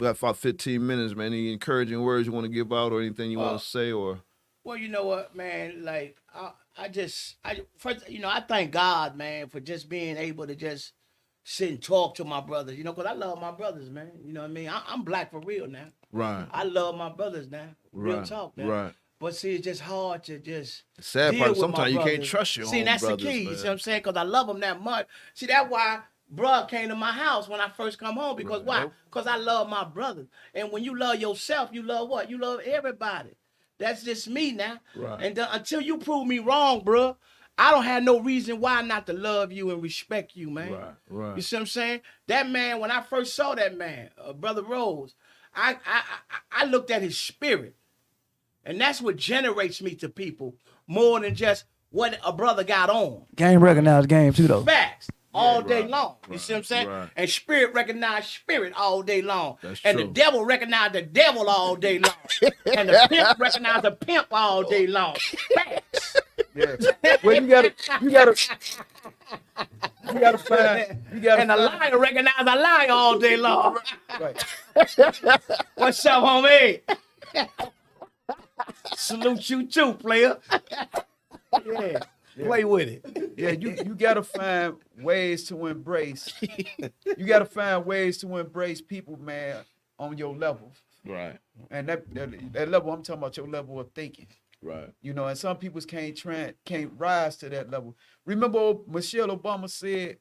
Speaker 1: got about 15 minutes, man. Any encouraging words you want to give out, or anything you want to say, or?
Speaker 3: Well, you know what, man? Like, first, I thank God, man, for just being able to just sit and talk to my brothers, you know, because I love my brothers, man. You know what I mean? I'm black for real now.
Speaker 1: Right.
Speaker 3: I love my brothers now. Real
Speaker 1: Right,
Speaker 3: talk, man.
Speaker 1: right.
Speaker 3: But see, it's just hard to just.
Speaker 1: The sad
Speaker 3: deal
Speaker 1: part,
Speaker 3: with my
Speaker 1: sometimes you can't
Speaker 3: brothers.
Speaker 1: trust your
Speaker 3: See,
Speaker 1: own
Speaker 3: that's
Speaker 1: brothers,
Speaker 3: the key.
Speaker 1: man.
Speaker 3: You see what I'm saying? Because I love them that much. See, that's why bruh came to my house when I first come home. Because why? Because I love my brothers. And when you love yourself, you love what? You love everybody. That's just me now.
Speaker 1: Right.
Speaker 3: And until you prove me wrong, bruh, I don't have no reason why not to love you and respect you, man.
Speaker 1: Right, right.
Speaker 3: You see what I'm saying? That man, when I first saw that man, Brother Rose, I looked at his spirit. And that's what generates me to people more than just what a brother got on.
Speaker 4: Game recognized game too though.
Speaker 3: Facts. All day
Speaker 1: right,
Speaker 3: long. You
Speaker 1: right,
Speaker 3: see what I'm saying?
Speaker 1: right.
Speaker 3: And spirit recognize spirit all day long.
Speaker 1: That's
Speaker 3: and
Speaker 1: true.
Speaker 3: the devil recognize the devil all day long. And the pimp recognize the pimp all day long. Facts.
Speaker 2: Yeah. Well, you gotta find.
Speaker 3: And the liar recognize a liar all day long.
Speaker 2: Right.
Speaker 3: What's up, homie? Salute you too, player. Yeah. Play with it.
Speaker 2: Yeah, you gotta find ways to embrace. You gotta find ways to embrace people, man, on your level.
Speaker 1: Right.
Speaker 2: And that level, I'm talking about your level of thinking.
Speaker 1: Right.
Speaker 2: You know, and some people can't rise to that level. Remember Michelle Obama said,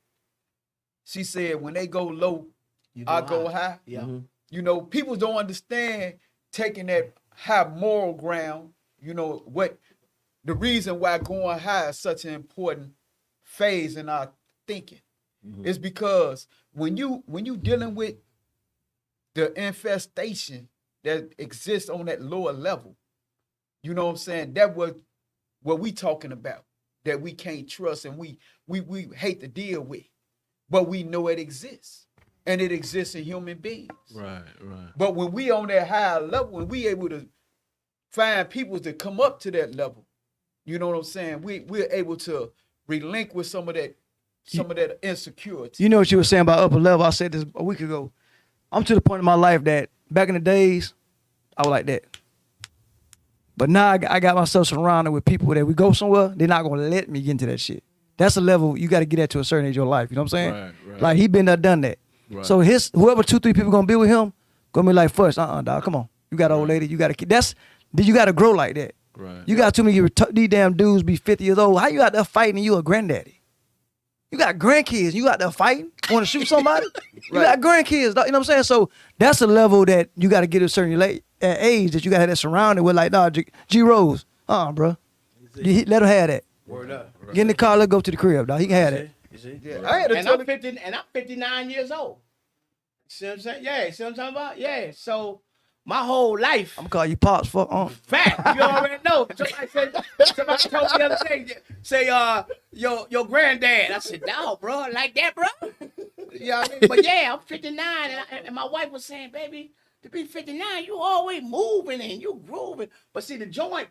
Speaker 2: she said, when they go low, I go high.
Speaker 3: Yeah.
Speaker 1: Mm-hmm.
Speaker 2: You know, people don't understand taking that high moral ground. You know, what the reason why going high is such an important phase in our thinking is because when you dealing with the infestation that exists on that lower level, you know what I'm saying? That was what we talking about, that we can't trust and we hate to deal with, but we know it exists, and it exists in human beings.
Speaker 1: Right. Right.
Speaker 2: But when we on that higher level, when we able to find people to come up to that level, you know what I'm saying? We're able to relinquish some of that insecurity.
Speaker 4: You know what you were saying about upper level? I said this a week ago. I'm to the point in my life that back in the days, I was like that. But now I got myself surrounded with people that we go somewhere, they're not gonna let me get into that shit. That's a level you got to get at to a certain age of your life. You know what I'm saying?
Speaker 1: Right.
Speaker 4: Like he been there, done that.
Speaker 1: Right.
Speaker 4: So whoever 2-3 people gonna be with him, gonna be like first, dog, come on. You got an old lady, you got a kid. You got to grow like that.
Speaker 1: Right.
Speaker 4: You got too many these damn dudes be 50 years old. How you out there fighting and you a granddaddy? You got grandkids. You out there fighting? Want to shoot somebody? You got grandkids. Dog, you know what I'm saying? So that's a level that you got to get a certain age that you got to have that surrounded with. Like, dog, G Rose, bro, let him have that.
Speaker 3: Word up.
Speaker 4: Get in the car, let's go to the crib, dog. He can have that.
Speaker 3: You see?
Speaker 2: Yeah, I had to
Speaker 3: And
Speaker 2: tell
Speaker 3: I'm 50, and I'm 59 years old. See what I'm saying? Yeah, see what I'm talking about? Yeah. So my whole life.
Speaker 4: I'm gonna call you pops for
Speaker 3: Fact, you already know. Somebody told me the other day, say, your granddad. I said, no, bro, like that, bro. You know what I mean? But yeah, I'm 59, and my wife was saying, baby, to be 59, you always moving and you grooving. But see, the joint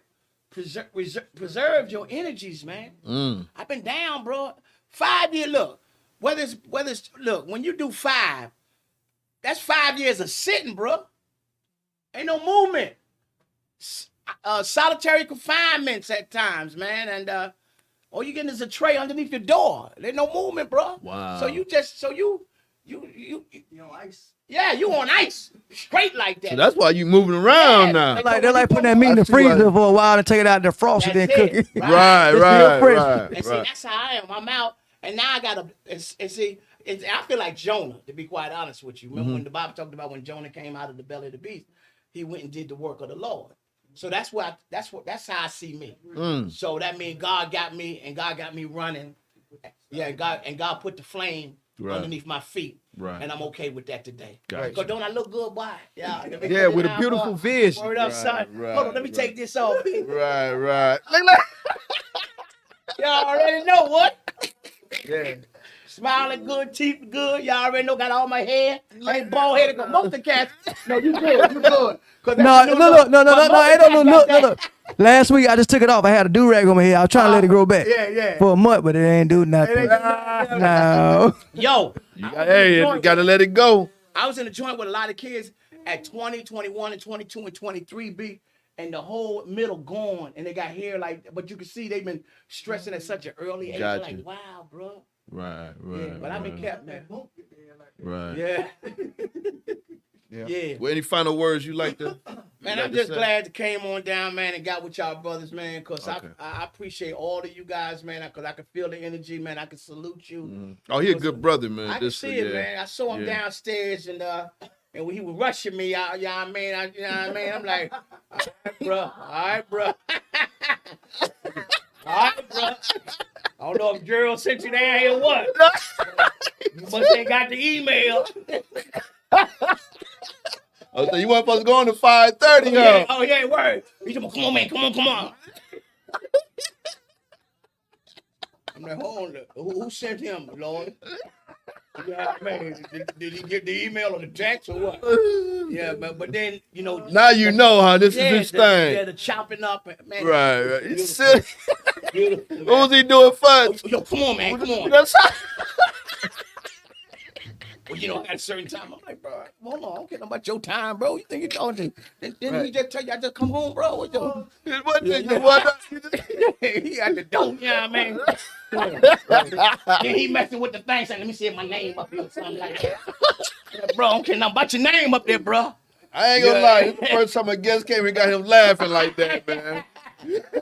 Speaker 3: preserves your energies, man. I've been down, bro. 5 year look. Whether it's look, when you do 5, that's 5 years of sitting, bro. Ain't no movement. Solitary confinements at times, man. And all you getting is a tray underneath your door. There's no movement, bro.
Speaker 1: Wow.
Speaker 3: So you on ice. Yeah, you on ice. Straight like that.
Speaker 1: So that's why you moving around now.
Speaker 4: they're like putting that meat in the freezer for a while and take it out and defrost it and cook it.
Speaker 1: Right.
Speaker 3: And see, that's how I am. I'm out, and now I gotta see. I feel like Jonah, to be quite honest with you. Remember when the Bible talked about when Jonah came out of the belly of the beast, he went and did the work of the Lord. So that's how I see me. So that means God got me, and God got me running. Yeah, God put the flame underneath my feet.
Speaker 1: Right.
Speaker 3: And I'm okay with that today.
Speaker 1: Gotcha.
Speaker 3: Because don't I look good, boy? Yeah,
Speaker 2: with a beautiful vision.
Speaker 3: Word up, son.
Speaker 1: Right,
Speaker 3: Hold on, let me take this off.
Speaker 1: Right.
Speaker 3: Y'all already know what?
Speaker 2: Yeah.
Speaker 3: Smiling good, teeth good. Y'all already know got all my hair. I ain't bald headed. Most of the cats. No, you good. You good.
Speaker 4: No. Hey, look. Last week I just took it off. I had a do-rag on my head. I was trying to let it grow back.
Speaker 3: Yeah.
Speaker 4: For a month, but it ain't do nothing. No.
Speaker 3: Yo.
Speaker 1: You gotta let it go.
Speaker 3: I was in a joint with a lot of kids at 20, 21, and 22, and 23, B. And the whole middle gone. And they got hair like, but you can see they've been stressing at such an early age.
Speaker 1: Gotcha.
Speaker 3: Like, wow, bro.
Speaker 1: Right.
Speaker 3: Yeah, but I've been kept, man.
Speaker 1: Right.
Speaker 3: Yeah.
Speaker 2: Yeah.
Speaker 3: Yeah.
Speaker 1: Well, any final words you like to?
Speaker 3: Man,
Speaker 1: you
Speaker 3: I'm
Speaker 1: like
Speaker 3: just
Speaker 1: to say?
Speaker 3: glad to came on down, man, and got with y'all brothers, man, because
Speaker 1: Okay.
Speaker 3: I appreciate all of you guys, man, because I can feel the energy, man. I can salute you.
Speaker 1: Oh, he a good brother, man.
Speaker 3: I can see it, man. I saw him downstairs, and when he was rushing me, you know what I mean? I'm like, all right, bro. All right, bro. I don't know if Gerald sent you down here or what. You must ain't got the email.
Speaker 1: Oh, so you weren't supposed to go on to 5:30,
Speaker 3: Yeah,
Speaker 1: huh?
Speaker 3: oh, yeah, word. He said, come on, man. Come on. I'm like, hold on. Who sent him, Lord? Yeah, man. Did he get the email or the text or what? Yeah, but then, you know.
Speaker 1: Now you know, huh? This is his thing.
Speaker 3: Yeah, the chopping up. Man.
Speaker 1: Right.
Speaker 3: Beautiful.
Speaker 1: Silly.
Speaker 3: Beautiful, man.
Speaker 1: What was he doing first?
Speaker 3: Yo, come on, man. Come on.
Speaker 1: That's
Speaker 3: Well, you know, at a certain time, I'm like, bro, hold on, I don't care about your time, bro. You think you're talking to? Didn't he just tell you I just come home, bro? What your... He got the dope, you know what I mean? Then he messing with the thing, saying, let me see my name up here or something like that. Yeah, bro, I don't care nothing about your name up there, bro.
Speaker 1: I ain't gonna lie. This is the first time a guest came and got him laughing like that, man.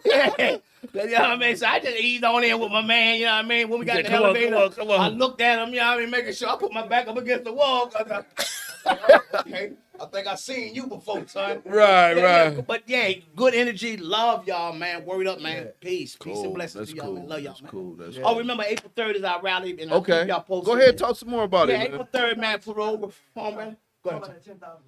Speaker 3: Yeah. You know what I mean? So I just eased on in with my man, you know what I mean? When we got in the elevator,
Speaker 1: come on.
Speaker 3: I looked at him, you know what I mean? Making sure I put my back up against the wall. Okay. I think I seen you before, son.
Speaker 1: Right.
Speaker 3: But yeah, good energy. Love y'all, man. Word up, man.
Speaker 2: Yeah.
Speaker 3: Peace and blessings
Speaker 1: That's
Speaker 3: to y'all,
Speaker 1: cool.
Speaker 3: man. Love y'all,
Speaker 1: That's
Speaker 3: man.
Speaker 1: cool. That's
Speaker 3: Oh,
Speaker 1: cool.
Speaker 3: remember April 3rd is our rally. And I'll
Speaker 1: Okay.
Speaker 3: keep y'all posted.
Speaker 1: Go ahead. Talk some more about
Speaker 3: Yeah,
Speaker 1: it, man.
Speaker 3: April 3rd, man. Go ahead.
Speaker 5: 10,000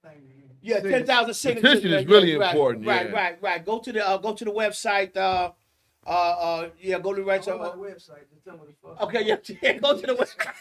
Speaker 5: thing.
Speaker 3: Yeah, 10,000 signatures.
Speaker 1: Petition is really important,
Speaker 3: Right,
Speaker 1: yeah.
Speaker 3: right. Go to the website. Go to the website.
Speaker 5: Go to my website. Just tell me what the fuck.
Speaker 3: Okay, yeah, go to the website.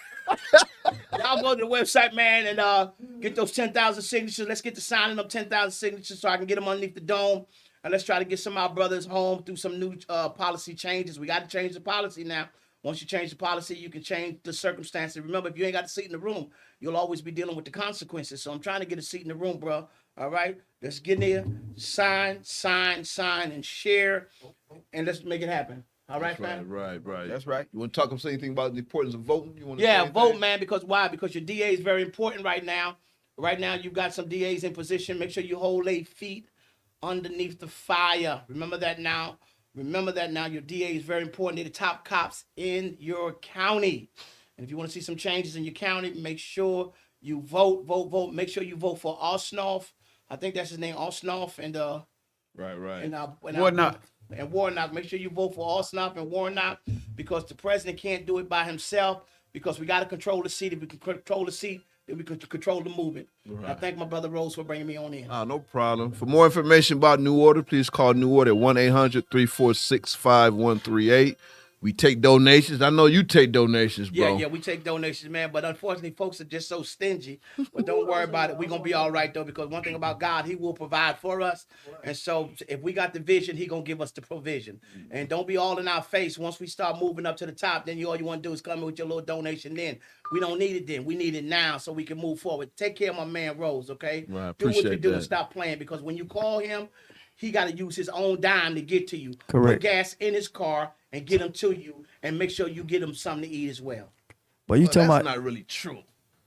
Speaker 3: Y'all go to the website, man, and get those 10,000 signatures. Let's get to signing up 10,000 signatures so I can get them underneath the dome. And let's try to get some of our brothers home through some new policy changes. We got to change the policy now. Once you change the policy, you can change the circumstances. Remember, if you ain't got a seat in the room, you'll always be dealing with the consequences. So I'm trying to get a seat in the room, bro. All right? Let's get in there, sign, and share, and let's make it happen. All right,
Speaker 1: That's right,
Speaker 3: fam?
Speaker 1: right.
Speaker 2: That's right.
Speaker 1: You want to talk say anything about the importance of voting? You want to
Speaker 3: Yeah,
Speaker 1: say
Speaker 3: vote,
Speaker 1: anything?
Speaker 3: man, because why? Because your DA is very important right now. Right now, you've got some DAs in position. Make sure you hold their feet underneath the fire. Remember that now. Remember that now. Your DA is very important. They're the top cops in your county. And if you want to see some changes in your county, make sure you vote. Make sure you vote for Osnoff. I think that's his name, Osnoff, and
Speaker 1: Right.
Speaker 2: Warnock.
Speaker 3: And Warnock. Make sure you vote for Osnoff and Warnock, because the president can't do it by himself, because we got to control the seat. If we can control the seat, then we can control the movement.
Speaker 1: Right.
Speaker 3: I thank my brother Rose for bringing me on in.
Speaker 1: No problem. For more information about New Order, please call New Order at 1-800-346-5138. We take donations. I know you take donations, bro.
Speaker 3: Yeah, we take donations, man. But unfortunately, folks are just so stingy. But don't worry about it. We're going to be all right, though, because one thing about God, he will provide for us. And so if we got the vision, he going to give us the provision. And don't be all in our face. Once we start moving up to the top, then all you want to do is come in with your little donation then. We don't need it then. We need it now so we can move forward. Take care of my man, Rose, okay?
Speaker 1: Right,
Speaker 3: Do what you
Speaker 1: appreciate
Speaker 3: do
Speaker 1: that.
Speaker 3: and stop playing, because when you call him, he got to use his own dime to get to you.
Speaker 4: Correct.
Speaker 3: Put gas in his car and get him to you, and make sure you get him something to eat as well.
Speaker 4: But you
Speaker 1: Well,
Speaker 4: talking
Speaker 1: that's
Speaker 4: about
Speaker 1: not really true.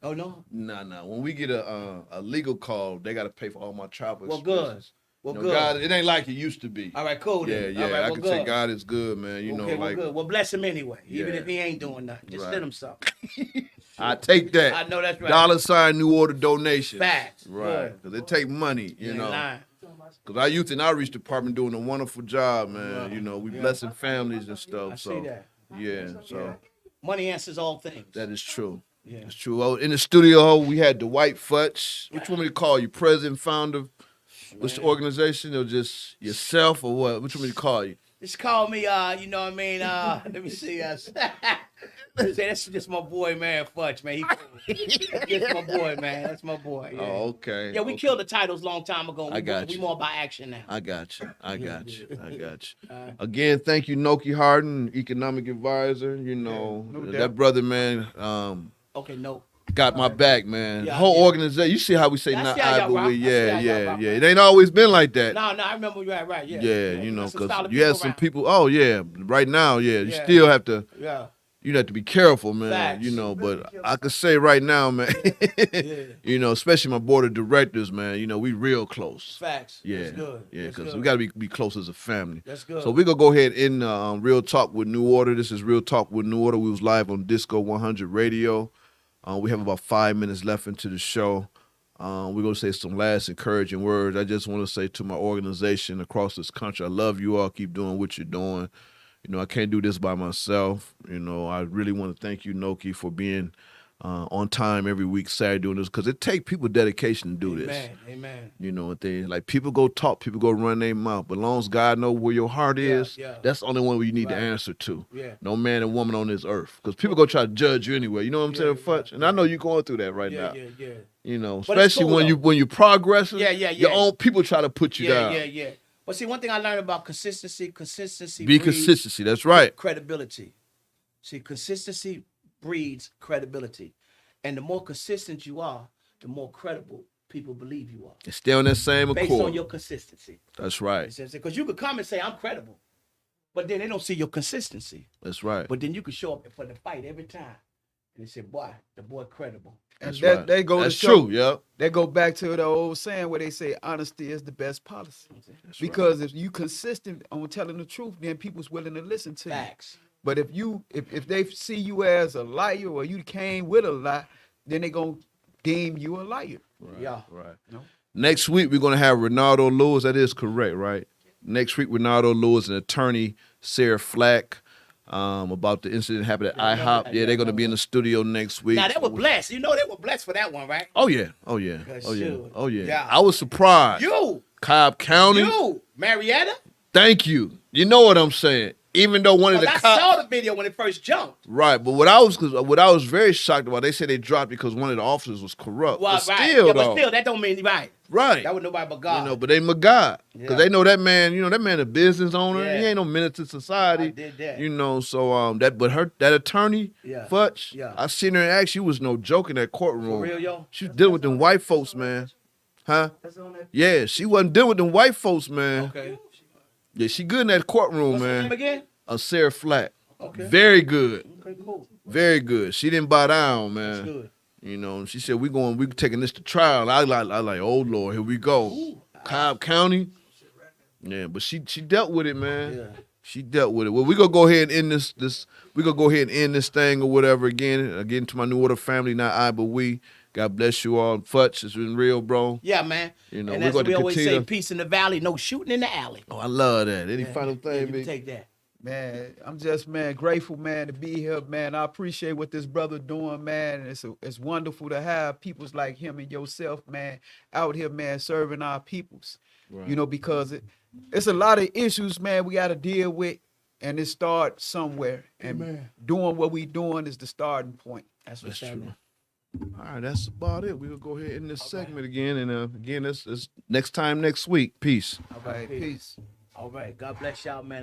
Speaker 3: Oh, no?
Speaker 1: Nah. When we get a legal call, they got to pay for all my travel
Speaker 3: Well, good.
Speaker 1: expenses.
Speaker 3: Well,
Speaker 1: You know,
Speaker 3: good.
Speaker 1: God, it ain't like it used to be.
Speaker 3: All right, cool.
Speaker 1: Yeah,
Speaker 3: Then.
Speaker 1: yeah.
Speaker 3: All right,
Speaker 1: I
Speaker 3: well,
Speaker 1: can
Speaker 3: good.
Speaker 1: say God is good, man. You know,
Speaker 3: Okay, well,
Speaker 1: like
Speaker 3: good. Well, bless him anyway, even
Speaker 1: Yeah.
Speaker 3: if he ain't doing nothing. Just
Speaker 1: Right.
Speaker 3: send him something.
Speaker 1: I take that.
Speaker 3: I know that's right.
Speaker 1: $sign New Order donations.
Speaker 3: Facts.
Speaker 1: Right.
Speaker 3: Good.
Speaker 1: Because it take money, you
Speaker 3: ain't
Speaker 1: know.
Speaker 3: lying.
Speaker 1: Because our youth and outreach department doing a wonderful job, man.
Speaker 3: Right.
Speaker 1: You know, we
Speaker 3: Yeah.
Speaker 1: blessing families and stuff.
Speaker 3: I
Speaker 1: so
Speaker 3: see that.
Speaker 1: yeah, so
Speaker 3: Money answers all things.
Speaker 1: that is true.
Speaker 3: Yeah.
Speaker 1: It's true. Oh, in the studio, we had Dwight Futch. Which one we call you? President, founder? What's the organization? Or just yourself or what? Which one we call you?
Speaker 3: Just call me, you know what I mean? Let me see. That's just my boy, man, Futch, man. He cool. That's just my boy, man. That's my boy. Yeah.
Speaker 1: Oh, okay.
Speaker 3: Yeah, we
Speaker 1: okay.
Speaker 3: killed the titles long time ago.
Speaker 1: I got
Speaker 3: We
Speaker 1: you.
Speaker 3: more about action now.
Speaker 1: I got you. Again, thank you, Noki Harden, economic advisor. You know,
Speaker 2: no
Speaker 1: that
Speaker 2: doubt.
Speaker 1: brother, man,
Speaker 3: Okay, no.
Speaker 1: got my back, man.
Speaker 3: Yeah,
Speaker 1: Whole
Speaker 3: yeah.
Speaker 1: organization. You see how we say
Speaker 3: I
Speaker 1: not
Speaker 3: see how
Speaker 1: I,
Speaker 3: y'all
Speaker 1: but
Speaker 3: rock.
Speaker 1: we.
Speaker 3: I see
Speaker 1: Yeah,
Speaker 3: how y'all rock,
Speaker 1: yeah.
Speaker 3: man.
Speaker 1: It ain't always been like that.
Speaker 3: No, I remember. Right. Yeah.
Speaker 1: Yeah, you know,
Speaker 3: That's some
Speaker 1: because
Speaker 3: solid
Speaker 1: you had
Speaker 3: people
Speaker 1: some
Speaker 3: around.
Speaker 1: people. Oh yeah, right now, yeah, you
Speaker 3: Yeah.
Speaker 1: still have to.
Speaker 3: Yeah.
Speaker 1: You have to be careful, man.
Speaker 3: Facts.
Speaker 1: You know, but I could say right now, man.
Speaker 3: Yeah.
Speaker 1: You know, especially my board of directors, man. You know, we real close.
Speaker 3: Facts.
Speaker 1: Yeah,
Speaker 3: That's good.
Speaker 1: yeah,
Speaker 3: That's
Speaker 1: because
Speaker 3: good.
Speaker 1: we got to be close as a family.
Speaker 3: That's good.
Speaker 1: So we're going to go ahead in Real Talk with New Order. This is Real Talk with New Order. We was live on DISCO100 radio. We have about 5 minutes left into the show. We're going to say some last encouraging words. I just want to say to my organization across this country, I love you all. Keep doing what you're doing. You know, I can't do this by myself. You know, I really want to thank you, Noki, for being on time every week, Saturday doing this, because it takes people dedication to do this.
Speaker 3: Amen.
Speaker 1: You know, and they like people go talk, people go run their mouth, but as long as God know where your heart is,
Speaker 3: yeah.
Speaker 1: that's the only one you need
Speaker 3: Right.
Speaker 1: to answer to.
Speaker 3: Yeah.
Speaker 1: No man and woman on this earth, because people go try to judge you anyway. You know what I'm saying, Futch? And I know you're going through that right now.
Speaker 3: Yeah.
Speaker 1: You know,
Speaker 3: But it's
Speaker 1: especially
Speaker 3: cool,
Speaker 1: when you progressing.
Speaker 3: Yeah.
Speaker 1: Your own people try to put you down.
Speaker 3: Yeah. But see, one thing I learned about consistency
Speaker 1: Be
Speaker 3: breeds
Speaker 1: consistency. That's right.
Speaker 3: credibility. See, consistency breeds credibility. And the more consistent you are, the more credible people believe you are.
Speaker 1: And stay on that same
Speaker 3: Based
Speaker 1: accord.
Speaker 3: on your consistency.
Speaker 1: That's right.
Speaker 3: Because you could come and say, I'm credible. But then they don't see your consistency.
Speaker 1: That's right.
Speaker 3: But then you could show up for the fight every time. And they say, boy, the boy credible.
Speaker 2: And
Speaker 1: That's
Speaker 2: that
Speaker 1: right.
Speaker 2: they go
Speaker 1: That's
Speaker 2: to show,
Speaker 1: true. Yep.
Speaker 2: They go back to the old saying where they say honesty is the best policy.
Speaker 1: That's
Speaker 2: Because if you consistent on telling the truth, then people's willing to listen to you.
Speaker 3: Facts.
Speaker 2: But if they see you as a liar or you came with a lie, then they gonna deem you a liar.
Speaker 1: Right.
Speaker 3: Yeah.
Speaker 1: Right.
Speaker 2: No.
Speaker 1: Next week we're gonna have Ronaldo Lewis. That is correct, right? Next week, Ronaldo Lewis and attorney Sarah Flack about the incident that happened at
Speaker 3: I remember
Speaker 1: IHOP.
Speaker 3: that.
Speaker 1: Yeah,
Speaker 3: Yeah,
Speaker 1: they're
Speaker 3: I
Speaker 1: gonna be in
Speaker 3: remember.
Speaker 1: the studio next week.
Speaker 3: Now, they were blessed. You know they were blessed for that one, right?
Speaker 1: Oh yeah.
Speaker 3: Good shoot.
Speaker 1: Oh yeah.
Speaker 3: Yeah.
Speaker 1: I was surprised.
Speaker 3: You,
Speaker 1: Cobb County.
Speaker 3: Marietta.
Speaker 1: Thank you. You know what I'm saying. Even though one of the
Speaker 3: I
Speaker 1: cops.
Speaker 3: saw the video when it first jumped.
Speaker 1: Right, but what I was very shocked about, they said they dropped because one of the officers was corrupt.
Speaker 3: Well,
Speaker 1: but
Speaker 3: right.
Speaker 1: still,
Speaker 3: Yeah,
Speaker 1: though,
Speaker 3: but still, that don't mean right.
Speaker 1: right.
Speaker 3: That was nobody but God.
Speaker 1: You know, but they McGod. Because
Speaker 3: Yeah.
Speaker 1: they know that man, you know, that man a business owner.
Speaker 3: Yeah.
Speaker 1: He ain't no menace to society.
Speaker 3: I did that.
Speaker 1: You know, so that attorney,
Speaker 3: Yeah.
Speaker 1: Futch,
Speaker 3: Yeah.
Speaker 1: I seen her act, she was no joke in that courtroom.
Speaker 3: For real, yo?
Speaker 1: She was dealing with them white folks, man. Huh?
Speaker 5: That's on that.
Speaker 1: Yeah, she wasn't dealing with them white folks, man.
Speaker 3: Okay.
Speaker 1: Yeah, she good in that courtroom,
Speaker 3: What's her name
Speaker 1: man.
Speaker 3: again?
Speaker 1: Sarah Flack.
Speaker 3: Okay.
Speaker 1: Very good.
Speaker 3: Okay, cool.
Speaker 1: Very good. She didn't buy down,
Speaker 3: That's
Speaker 1: man.
Speaker 3: good.
Speaker 1: You know, she said we taking this to trial. I like, oh Lord, here we go. Cobb County. Yeah, but she dealt with it, man.
Speaker 3: Yeah.
Speaker 1: She dealt with it. Well, we gonna go ahead and end this. We gonna go ahead and end this thing or whatever again to my New Order family, not I but we. God bless you all. Futch, it's been real, bro.
Speaker 3: Yeah, man.
Speaker 1: You know,
Speaker 3: and
Speaker 1: we're
Speaker 3: that's
Speaker 1: going
Speaker 3: what we
Speaker 1: to
Speaker 3: always
Speaker 1: continue.
Speaker 3: say, peace in the valley, no shooting in the alley.
Speaker 1: Oh, I love that. Any
Speaker 3: Yeah.
Speaker 1: final
Speaker 3: Yeah,
Speaker 1: thing,
Speaker 3: you
Speaker 1: big?
Speaker 3: take that.
Speaker 2: Man, I'm just, man, grateful, man, to be here, man. I appreciate what this brother doing, man. And it's wonderful to have peoples like him and yourself, man, out here, man, serving our peoples.
Speaker 1: Right.
Speaker 2: You know, because it's a lot of issues, man, we got to deal with, and it starts somewhere. And
Speaker 3: Amen.
Speaker 2: doing what we doing is the starting point.
Speaker 3: That's
Speaker 1: That's
Speaker 3: what's
Speaker 1: true.
Speaker 3: happening.
Speaker 1: All right, that's about it. We'll go ahead in this segment again. And again, it's next time next week. Peace.
Speaker 2: All right, peace.
Speaker 3: All right. God bless y'all, man.